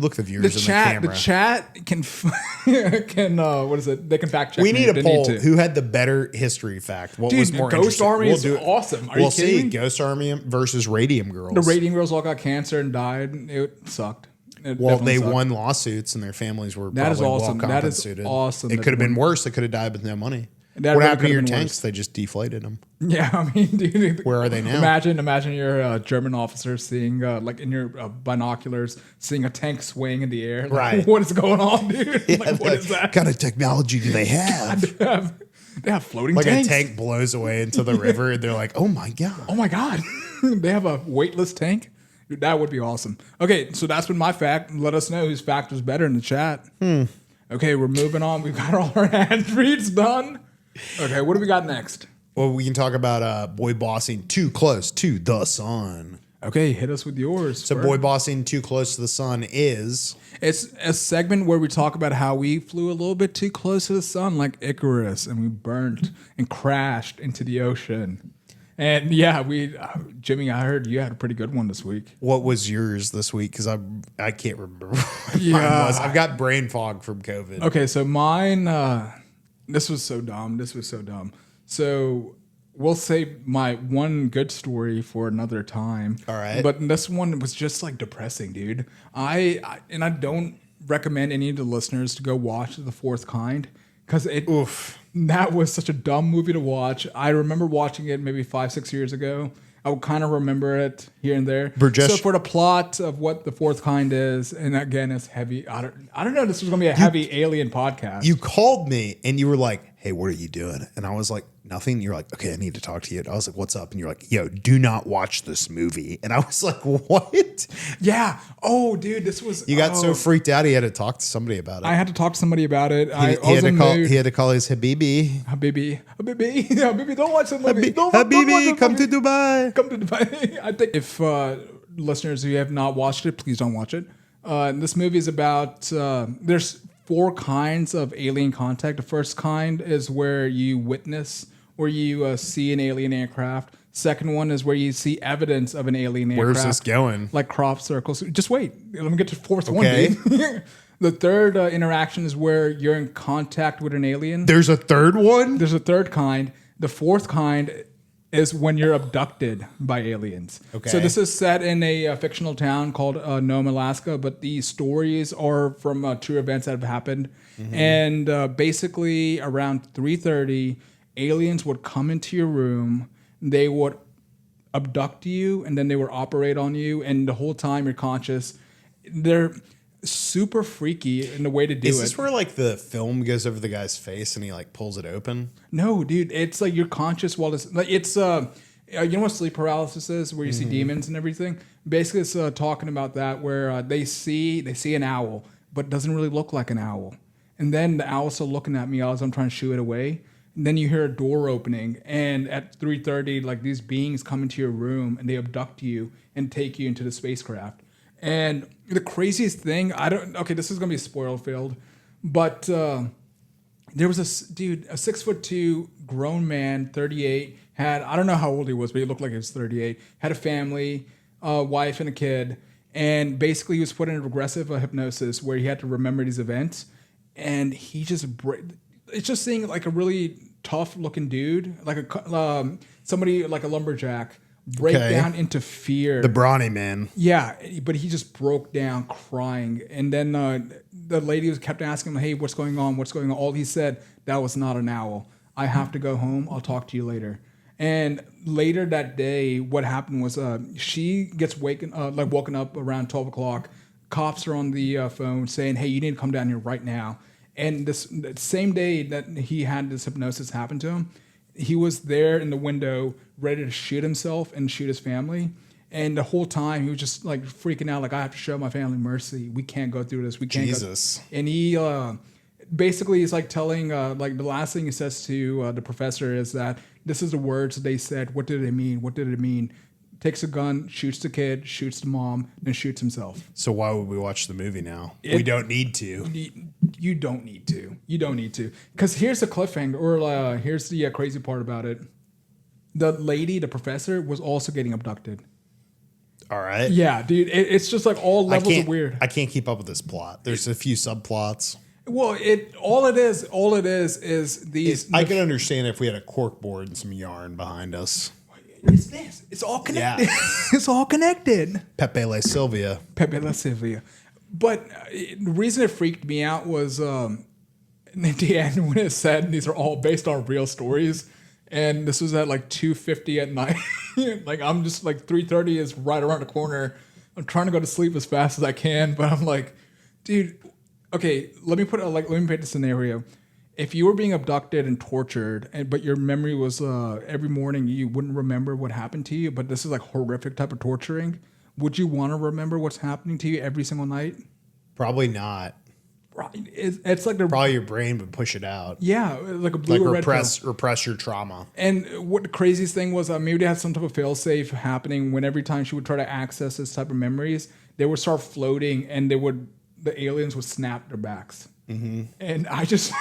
look the viewers in the camera. The chat can what is it? They can fact check. We need a poll. Who had the better history fact? What was more Ghost interesting? Army is awesome. Are you kidding me? Ghost Army versus Radium Girls. The Radium Girls all got cancer and died. It sucked. They won lawsuits and their families were probably well compensated. That is awesome. It could have been worse. They could have died with no money. What happened to your tanks? They just deflated them. Yeah, I mean, dude, where are they now? Imagine you're a German officer seeing, like in your binoculars, seeing a tank swaying in the air. Like, right. What is going on, dude? Yeah, like, what is that? What kind of technology do they have? They have floating tanks. tanks. Like a tank blows away into the river and they're like, oh my God. Oh my God. They have a weightless tank? Dude, that would be awesome. Okay, so that's been my fact. Let us know whose fact was better in the chat. Okay, we're moving on. We've got all our ad reads done. Okay, what do we got next? Well, we can talk about Boy Bossing Too Close to the Sun. Okay, hit us with yours. So Boy Bossing Too Close to the Sun is... It's a segment where we talk about how we flew a little bit too close to the sun like Icarus, and we burnt and crashed into the ocean. And yeah, Jimmy, I heard you had a pretty good one this week. What was yours this week? Because I can't remember what mine was. I've got brain fog from COVID. Okay, so mine... This was so dumb. So we'll save my one good story for another time. All right. But this one was just like depressing, dude. I don't recommend any of the listeners to go watch The Fourth Kind because that was such a dumb movie to watch. I remember watching it maybe 5-6 years ago. I would kind of remember it here and there. So for the plot of what The Fourth Kind is, and again, it's heavy. I don't know. This was going to be a heavy alien podcast. You called me and you were like, hey, what are you doing? And I was like, nothing. You're like, okay, I need to talk to you. And I was like, what's up? And you're like, yo, do not watch this movie. And I was like, what? Yeah. Oh, dude, this was... You got so freaked out, he had to talk to somebody about it. I had to talk to somebody about it. He had to call his Habibi. Habibi, don't watch the movie. Habibi, come to Dubai. Come to Dubai. I think if listeners who have not watched it, please don't watch it. This movie is about... there's 4 kinds of alien contact. The first kind is where you witness or you see an alien aircraft. Second one is where you see evidence of an alien aircraft. Where's this going? Like crop circles. Just wait. Let me get to the fourth one, dude. The third interaction is where you're in contact with an alien. There's a third one? There's a third kind. The fourth kind is when you're abducted by aliens. Okay. So this is set in a fictional town called Nome, Alaska, but these stories are from true events that have happened. And basically around 3:30, aliens would come into your room. They would abduct you, and then they would operate on you. And the whole time you're conscious. They're super freaky in the way to do it. Is this where like the film goes over the guy's face and he like pulls it open? No, dude. It's like you're conscious while it's like it's you know what sleep paralysis is, where you see demons and everything. Basically, it's talking about that, where they see an owl, but it doesn't really look like an owl. And then the owl's still looking at me as I'm trying to shoo it away. And then you hear a door opening, and at 3:30, like these beings come into your room and they abduct you and take you into the spacecraft. And the craziest thing, this is gonna be spoiler filled, but there was a 6'2" grown man, 38, I don't know how old he was, but he looked like he was 38, had a family, wife and a kid, and basically he was put in a regressive hypnosis where he had to remember these events, and he just, it's just seeing like a really tough looking dude, like somebody like a lumberjack, break down into fear. The brawny man. Yeah, but he just broke down crying. And then the lady kept asking him, hey, what's going on? What's going on? All he said, that was not an owl. I have to go home. I'll talk to you later. And later that day, what happened was she gets woken up around 12 o'clock. Cops are on the phone saying, hey, you need to come down here right now. And the same day that he had this hypnosis happen to him, he was there in the window ready to shoot himself and shoot his family. And the whole time he was just like freaking out, like, I have to show my family mercy. We can't go through this. We can't. Jesus. And he basically is like telling, like the last thing he says to the professor is that this is the words they said. What did it mean? What did it mean? Takes a gun, shoots the kid, shoots the mom, then shoots himself. So why would we watch the movie now? We don't need to. You don't need to. You don't need to. Because here's the cliffhanger, or here's the crazy part about it. The lady, the professor, was also getting abducted. All right. Yeah, dude. It's just like all levels of weird. I can't keep up with this plot. There's a few subplots. Well, all it is these. I can understand if we had a cork board and some yarn behind us. It's this. It's all connected. Yeah. It's all connected. Pepe La Sylvia. But the reason it freaked me out was in the end when it said these are all based on real stories, and this was at like 2:50 at night. Like I'm just like 3:30 is right around the corner. I'm trying to go to sleep as fast as I can, but I'm like, dude, okay, let me paint the scenario. If you were being abducted and tortured, but your memory was every morning you wouldn't remember what happened to you, but this is like horrific type of torturing, would you want to remember what's happening to you every single night? Probably not. Right. It's like probably your brain would push it out. Yeah, like a blue or red pill. Repress your trauma. And what the craziest thing was, maybe they had some type of failsafe happening when every time she would try to access this type of memories, they would start floating, and the aliens would snap their backs. Mm-hmm. And I just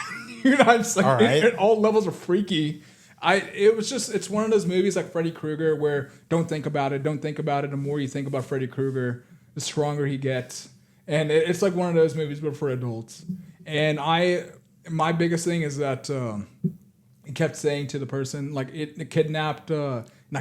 like, all right. At all levels are freaky. It's one of those movies like Freddy Krueger where don't think about it. The more you think about Freddy Krueger, the stronger he gets. And it's like one of those movies, but for adults. And my biggest thing is that it kept saying to the person, like it not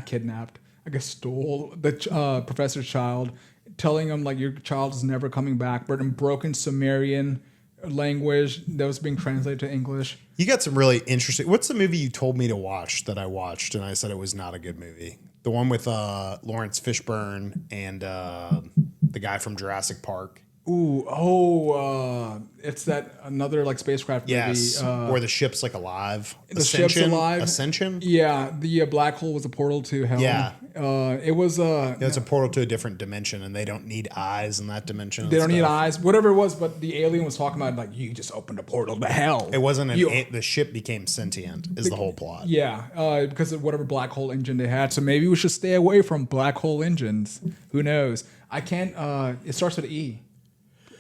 kidnapped, I guess stole the professor's child, telling him like your child is never coming back, but in broken Sumerian language that was being translated to English. You got some really interesting. What's the movie you told me to watch that I watched and I said it was not a good movie? The one with Lawrence Fishburne and the guy from Jurassic Park. It's that another like spacecraft movie. Yes, where the ship's like alive. The ship's alive. Ascension? Yeah, the black hole was a portal to hell. Yeah. It was it's a portal to a different dimension, and they don't need eyes in that dimension. They don't need eyes, whatever it was, but the alien was talking about like, you just opened a portal to hell. It wasn't the ship became sentient is the whole plot. Yeah, because of whatever black hole engine they had. So maybe we should stay away from black hole engines. Who knows? I can't, it starts with E.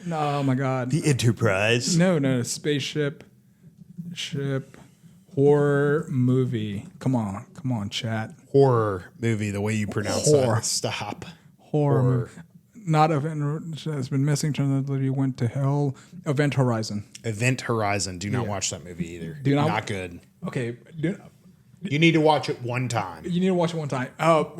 No, oh my God. The Enterprise. No, ship, horror movie. Come on, chat. Horror movie, the way you pronounce that. Stop. Horror. Not Event has been missing. Translated went to hell. Event Horizon. Do not watch that movie either. Not good. Okay. You need to watch it one time. You need to watch it one time.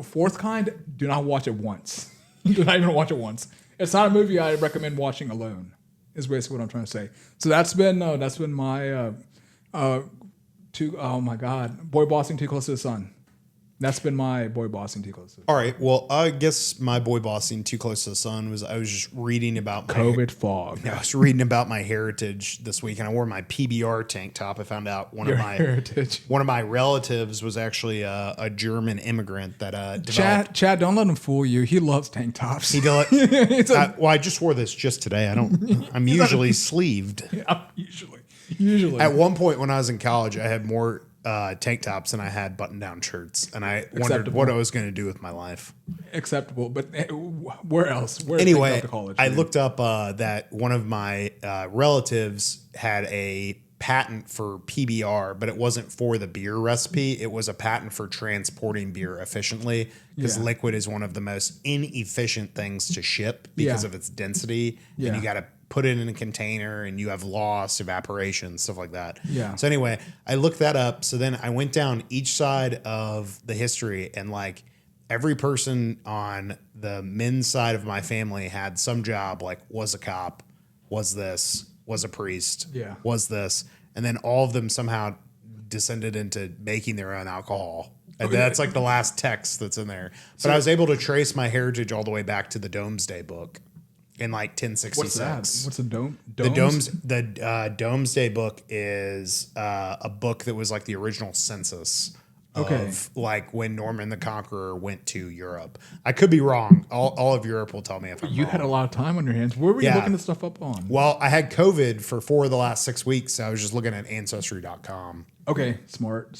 Fourth Kind, do not watch it once. Do not even watch it once. It's not a movie I recommend watching alone. Is basically what I'm trying to say. So that's been my oh my God, boy bossing too close to the sun. That's been my boy bossing too close to the sun. All right. Well, I guess my boy bossing too close to the sun was I was just reading about COVID fog. I was reading about my heritage this week, and I wore my PBR tank top. I found out one of my relatives was actually a German immigrant that developed. Chad, don't let him fool you. He loves tank tops. He did. Well, I just wore this just today. I'm usually sleeved. Yeah, usually. At one point when I was in college, I had more tank tops than I had button-down shirts, and I wondered what I was going to do with my life. Acceptable, but where else? Anyway, I looked up that one of my relatives had a patent for PBR, but it wasn't for the beer recipe. It was a patent for transporting beer efficiently, because liquid is one of the most inefficient things to ship because of its density, and you got to put it in a container, and you have loss, evaporation, stuff like that. Yeah. So anyway, I looked that up. So then I went down each side of the history, and like every person on the men's side of my family had some job, like was a cop, was this, was a priest, was this, and then all of them somehow descended into making their own alcohol. And that's like the last text that's in there. But I was able to trace my heritage all the way back to the Domesday Book. In like 1066. What's that? What's a dome? The Domesday Book is a book that was like the original census of like when Norman the Conqueror went to Europe. I could be wrong. All of Europe will tell me if I'm wrong. You had a lot of time on your hands. Where were you looking this stuff up on? Well, I had COVID for 4 of the last 6 weeks. So I was just looking at Ancestry.com. Okay, smart.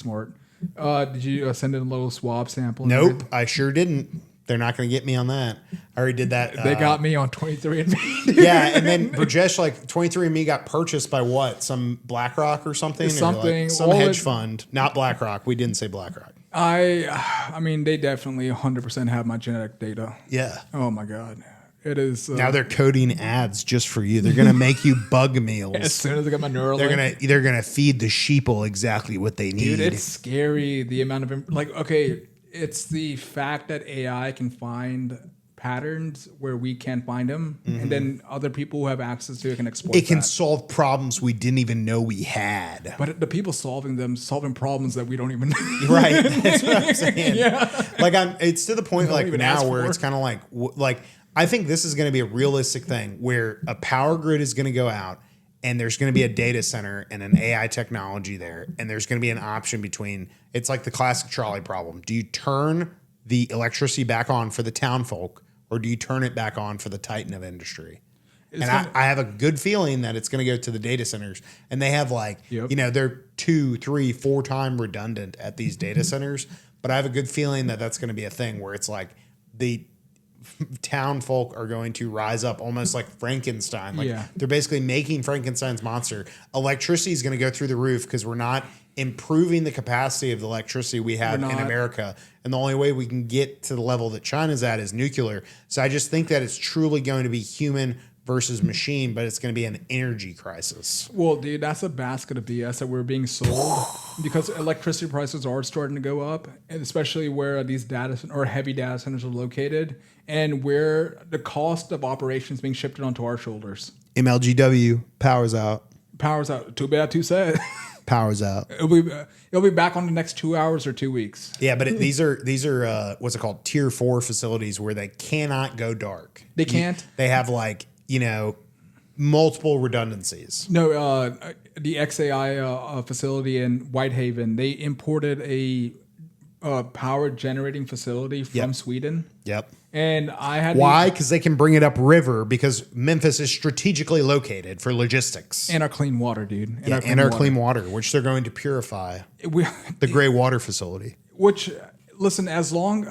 Did you send in a little swab sample? Nope, I sure didn't. They're not going to get me on that. I already did that. They got me on 23andMe. Yeah, and then Brijesh, like 23andMe got purchased by what? Some BlackRock or something? Something. Like some hedge fund. Not BlackRock. We didn't say BlackRock. I mean, they definitely 100% have my genetic data. Yeah. Oh, my God. It is. Now they're coding ads just for you. They're going to make you bug meals. As soon as I get my neural they're gonna feed the sheeple exactly what they need. Dude, it's scary, the amount of... It's the fact that AI can find patterns where we can't find them, and then other people who have access to it can exploit it. Can solve problems we didn't even know we had. But the people solving problems that we don't even know. Right. That's what I'm saying. Yeah. Like it's to the point like now where it's kind of like I think this is going to be a realistic thing where a power grid is going to go out, and there's going to be a data center and an AI technology there, and there's going to be an option between. It's like the classic trolley problem. Do you turn the electricity back on for the town folk, or do you turn it back on for the titan of industry? I have a good feeling that it's going to go to the data centers, and they have they're 2, 3, 4 times redundant at these data centers. But I have a good feeling that that's going to be a thing where it's like the town folk are going to rise up almost like Frankenstein. They're basically making Frankenstein's monster. Electricity is going to go through the roof because we're not improving the capacity of the electricity we have in America. And the only way we can get to the level that China's at is nuclear. So I just think that it's truly going to be human versus machine, but it's going to be an energy crisis. Well, dude, that's a basket of BS that we're being sold because electricity prices are starting to go up, and especially where these heavy data centers are located and where the cost of operations being shifted onto our shoulders. MLGW, power's out. Power's out. Too bad, too sad. Power's out. It'll be back on the next 2 hours or 2 weeks. Yeah, but these are what's it called? Tier 4 facilities where they cannot go dark. They can't. They have multiple redundancies. No, the XAI facility in Whitehaven, they imported a power generating facility from Sweden. Yep. And I had why? Because they can bring it upriver because Memphis is strategically located for logistics and our clean water, dude. And our clean water, which they're going to purify. The gray water facility. Which, listen, as long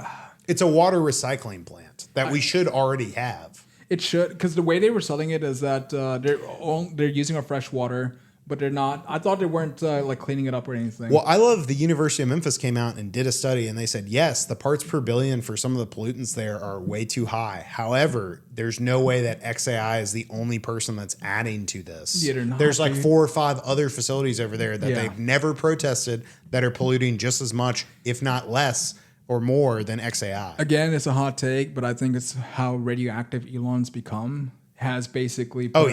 it's a water recycling plant that we should already have. It should, because the way they were selling it is that they're using our fresh water, but they're not. I thought they weren't like cleaning it up or anything. Well, I love the University of Memphis came out and did a study, and they said, yes, the parts per billion for some of the pollutants there are way too high. However, there's no way that XAI is the only person that's adding to this. Yeah, they're not, there's like dude. 4 or 5 other facilities over there that they've never protested that are polluting just as much, if not less or more than XAI. Again, it's a hot take, but I think it's how radioactive Elon's become. Has basically put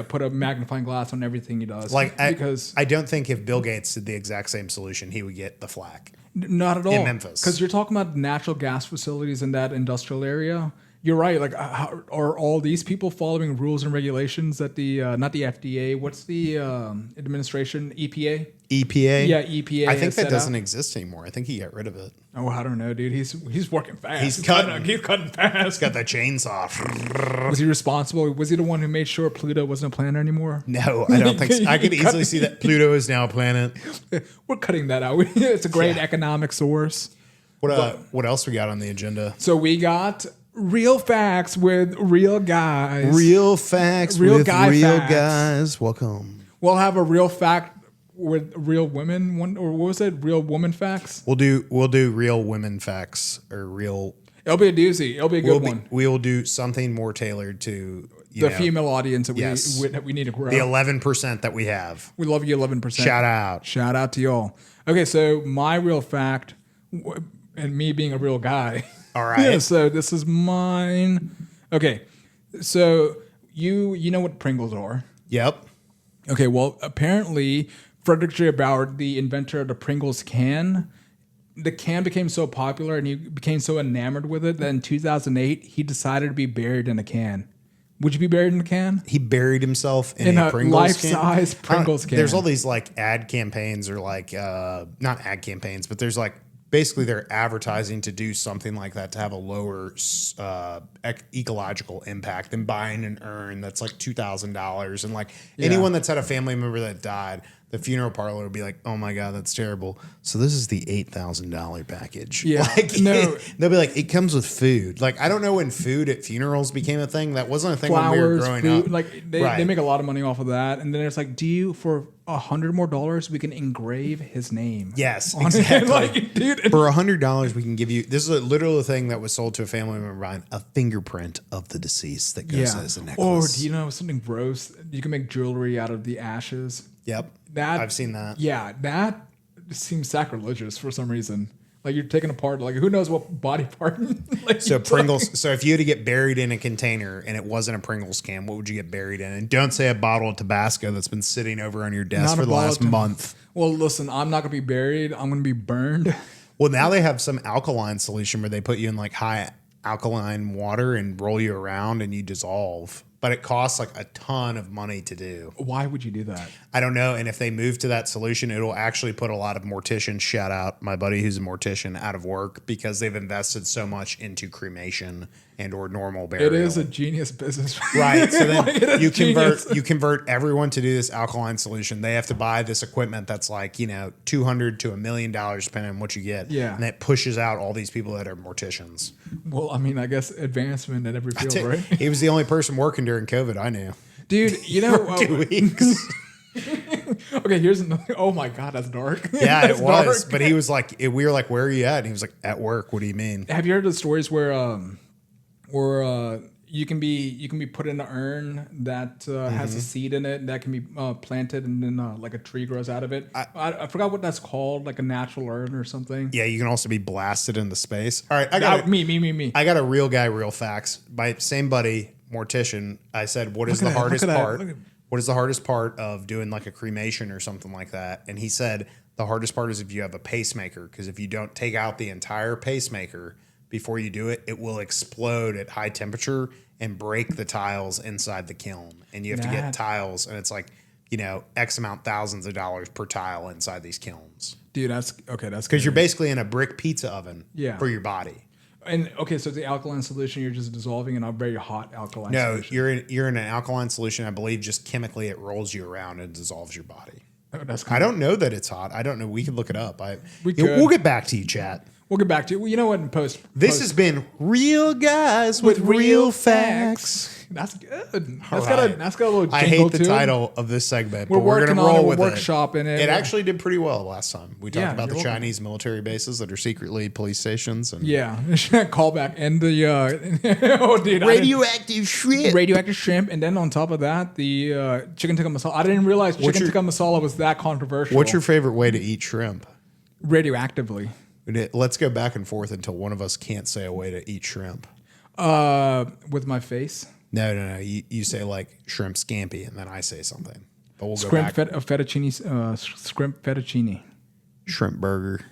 put a magnifying glass on everything he does. Like, because I don't think if Bill Gates did the exact same solution, he would get the flack. Not at all. In Memphis. Because you're talking about natural gas facilities in that industrial area. You're right. Like, are all these people following rules and regulations that the, not the FDA, what's the administration, EPA? EPA? Yeah, EPA. I think that doesn't exist anymore. I think he got rid of it. Oh, I don't know, dude. He's working fast. He's cutting fast. He's got the chainsaw. Was he responsible? Was he the one who made sure Pluto wasn't a planet anymore? No, I don't think so. I could easily see that Pluto is now a planet. We're cutting that out. It's a great economic source. What else we got on the agenda? So we got real facts with real guys. Real facts Real with guy real facts. guys. Welcome. We'll have a real fact with real women. Or what was it? Real woman facts. We'll do real women facts or real. It'll be a doozy. It'll be a good one. We will do something more tailored to the female audience that we need to grow. The 11% that we have. We love you, 11%. Shout out. Shout out to y'all. Okay, so my real fact, and me being a real guy. All right. Yeah, so this is mine. Okay, so you know what Pringles are? Yep. Okay, well, apparently Frederick J. Bauer, the inventor of the Pringles-can, the can became so popular and he became so enamored with it that in 2008 he decided to be buried in a can. Would you be buried in a can? He buried himself in a Pringles life-size Pringles can. There's all these like ad campaigns or like not ad campaigns, but there's like basically they're advertising to do something like that to have a lower ecological impact than buying an urn that's like $2,000. And like anyone that's had a family member that died, the funeral parlor would be like, oh my God, that's terrible. So this is the $8,000 package. Yeah. Like, no. They'll be like, it comes with food. Like, I don't know when food at funerals became a thing. That wasn't a thing when we were growing up. Like they make a lot of money off of that. And then it's like, for $100 more, we can engrave his name. Yes, exactly. Like, dude, for $100, we can give you, this is a literal thing that was sold to a family member buying a fingerprint of the deceased that goes as a necklace. Or do you know something gross? You can make jewelry out of the ashes. Yep. I've seen that. Yeah, that seems sacrilegious for some reason. Like you're taking apart, like who knows what body part. Like so Pringles. So if you had to get buried in a container and it wasn't a Pringles can, what would you get buried in? And don't say a bottle of Tabasco that's been sitting over on your desk for the last month. Well, listen, I'm not gonna be buried. I'm gonna be burned. Well, now they have some alkaline solution where they put you in like high alkaline water and roll you around and you dissolve. But it costs like a ton of money to do. Why would you do that? I don't know. And if they move to that solution, it'll actually put a lot of morticians, shout out my buddy who's a mortician, out of work because they've invested so much into cremation and or normal burial. It is a genius business. Right. So then you convert everyone to do this alkaline solution. They have to buy this equipment that's like, $200 to $1 million depending on what you get. Yeah. And that pushes out all these people that are morticians. Well, I mean, I guess advancement in every field, right? He was the only person working during COVID I knew. Dude, For 2 weeks. Okay, here's another. Oh my God, that's dark. Yeah, that's it was. dark. But he was like, we were like, where are you at? And he was like, at work. What do you mean? Have you heard of the stories where you can be put in an urn that has a seed in it that can be planted and then like a tree grows out of it? I forgot what that's called, like a natural urn or something. Yeah, you can also be blasted into space. All right, I got me. I got a real guy, real facts. My same buddy, mortician. I said, what is the hardest part? What is the hardest part of doing like a cremation or something like that? And he said the hardest part is if you have a pacemaker, because if you don't take out the entire pacemaker before you do it, it will explode at high temperature and break the tiles inside the kiln. And you have to get tiles, and it's like, X amount thousands of dollars per tile inside these kilns. Dude, that's okay. That's because you're basically in a brick pizza oven for your body. And okay, so the alkaline solution, you're just dissolving in a very hot alkaline solution. No, you're in an alkaline solution. I believe just chemically it rolls you around and dissolves your body. Oh, that's I don't know that it's hot. I don't know. We can look it up. We'll get back to you, chat. We'll get back to it. Well, you know what? In post. This has been Real Guys with Real Facts. That's good. All That's right. got a little jingle I hate the to it. title of this segment, We're but we're working going to on it. roll We're with it. workshopping it. It actually did pretty well last time. We talked Yeah, about the you're welcome. Chinese military bases that are secretly police stations. And Yeah, callback and the oh dude, radioactive shrimp. radioactive shrimp, and then on top of that, the chicken tikka masala. I didn't realize chicken tikka masala was that controversial. What's your favorite way to eat shrimp? radioactively? Let's go back and forth until one of us can't say a way to eat shrimp. With my face. No. You say like shrimp scampi, and then I say something. But we'll Shrimp go back. fettuccine, shrimp fettuccine, Shrimp burger,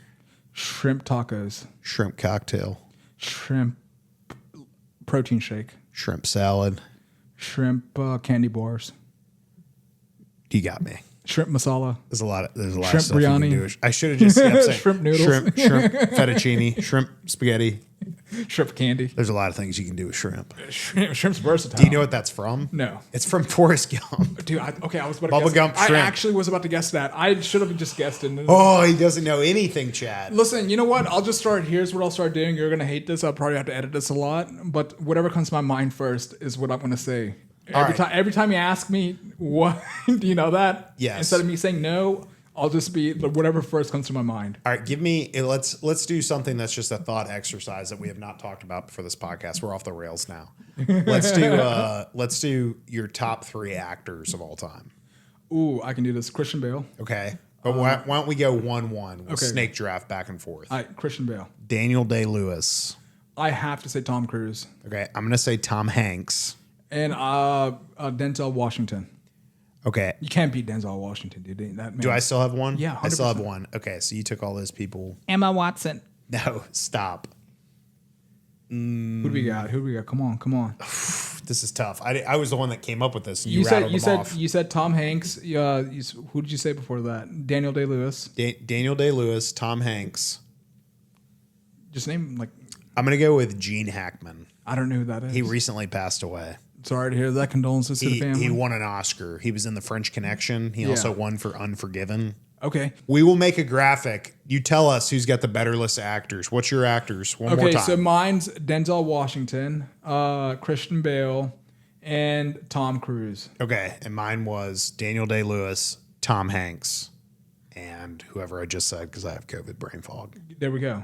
shrimp tacos, shrimp cocktail, shrimp protein shake, shrimp salad. shrimp candy bars, You got me. shrimp masala, There's a lot of Shrimp stuff biryani. you can do. I should have just kept saying Shrimp noodles. shrimp fettuccine, shrimp spaghetti. shrimp candy. There's a lot of things you can do with shrimp. Shrimp's versatile. Do you know what that's from? No. It's from Forrest Gump. Dude, I was about to Bubba guess. Gump I shrimp. actually was about to guess that. I should have just guessed it. Oh, he doesn't know anything, Chad. Listen, you know what? I'll just start. Here's what I'll start doing. You're gonna hate this. I'll probably have to edit this a lot. But whatever comes to my mind first is what I'm gonna say. Every time you ask me, what do you know that? Yes. Instead of me saying no, I'll just be whatever first comes to my mind. All right, let's do something that's just a thought exercise that we have not talked about for this podcast. We're off the rails now. Let's do your top 3 actors of all time. Ooh, I can do this. Christian Bale. Okay. But why don't we go 1-1? We'll Okay. snake draft back and forth. All right, Christian Bale. Daniel Day-Lewis. I have to say Tom Cruise. Okay, I'm going to say Tom Hanks. And Denzel Washington. Okay. You can't beat Denzel Washington, dude. That man. Do I still have one? Yeah, 100%. I still have one. Okay, so you took all those people. Emma Watson. No, stop. Who do we got? Come on. This is tough. I was the one that came up with this. And You rattled them off. said Tom Hanks. Who did you say before that? Daniel Day-Lewis. Daniel Day-Lewis, Tom Hanks. Just name like I'm going to go with Gene Hackman. I don't know who that is. He recently passed away. Sorry to hear that. Condolences to the family. He won an Oscar. He was in The French Connection. He also won for Unforgiven. Okay. We will make a graphic. You tell us who's got the better list of actors. What's your actors? One more Okay, time. so mine's Denzel Washington, Christian Bale, and Tom Cruise. Okay, and mine was Daniel Day-Lewis, Tom Hanks, and whoever I just said because I have COVID brain fog. There we go.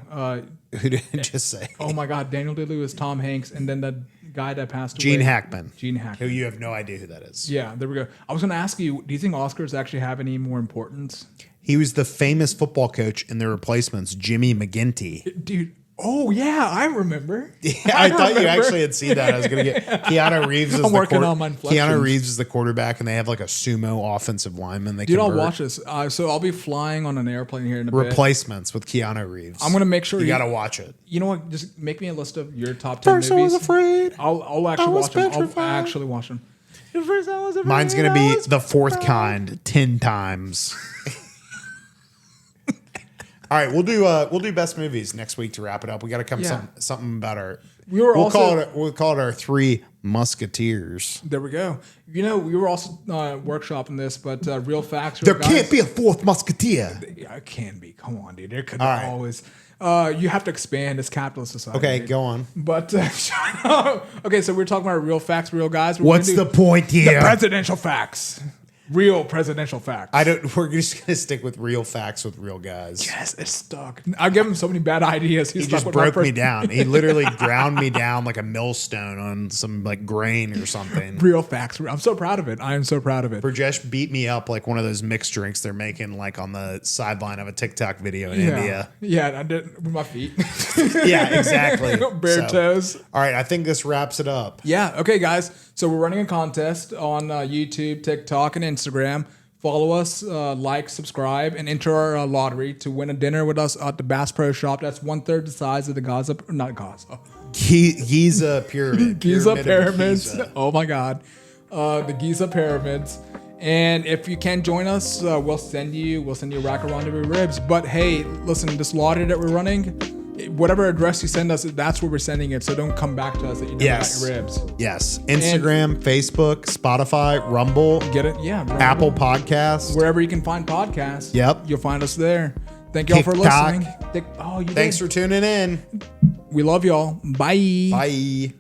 Who did I just say? Oh my God, Daniel Day-Lewis, Tom Hanks, and then the guy that passed away. Gene Hackman. Gene Who Hackman. you have no idea who that is. Yeah, there we go. I was going to ask you, do you think Oscars actually have any more importance? He was the famous football coach in The Replacements, Jimmy McGinty. Dude, oh yeah, I remember. I thought you actually had seen that. I was going to get Keanu Reeves. I'm working on my inflections. Keanu Reeves is the quarterback, and they have like a sumo offensive lineman. They Dude, I'll convert. watch this. So I'll be flying on an airplane here in a bit. Replacements with Keanu Reeves. I'm gonna make sure you got to watch it. You know what? Just make me a list of your top 10 First, movies. I was afraid. I'll actually I was watch them. I'll petrified. actually watch them. First, I was afraid. Mine's going to be The Fourth Kind 10 times. All right, we'll do best movies next week to wrap it up. We got to come something about our. We'll call it our 3 Musketeers. There we go. You know, we were also workshopping this, but real facts. There can't be a 4th Musketeer. Yeah, it can be. Come on, dude. There could All right. always. You have to expand this capitalist society. Okay, dude. go on. But okay, so we're talking about real facts, real guys. What's the point here? The presidential facts. Real presidential facts. We're just gonna stick with real facts with real guys. Yes, it's stuck. I give him so many bad ideas. He just broke me down. He literally ground me down like a millstone on some like grain or something. Real facts. I'm so proud of it. I am so proud of it. Brijesh beat me up like one of those mixed drinks they're making like on the sideline of a TikTok video in India. Yeah, I did with my feet. Yeah, exactly. Bare toes. All right, I think this wraps it up. Yeah. Okay, guys. So we're running a contest on YouTube, TikTok, and Instagram. Follow us, like, subscribe, and enter our lottery to win a dinner with us at the Bass Pro Shop. That's 1/3 the size of the Giza Pyramid. Giza Pyramids. Giza. Oh my God. The Giza Pyramids. And if you can join us, we'll send you a rack of rendezvous ribs. But hey, listen, this lottery that we're running, whatever address you send us, that's where we're sending it. So don't come back to us that you never got your ribs. Yes. Instagram, Facebook, Spotify, Rumble. Get it? Yeah. Rumble. Apple Podcasts. Wherever you can find podcasts. Yep. You'll find us there. Thank y'all for TikTok. listening. Oh, you Thanks did. for tuning in. We love y'all. Bye. Bye.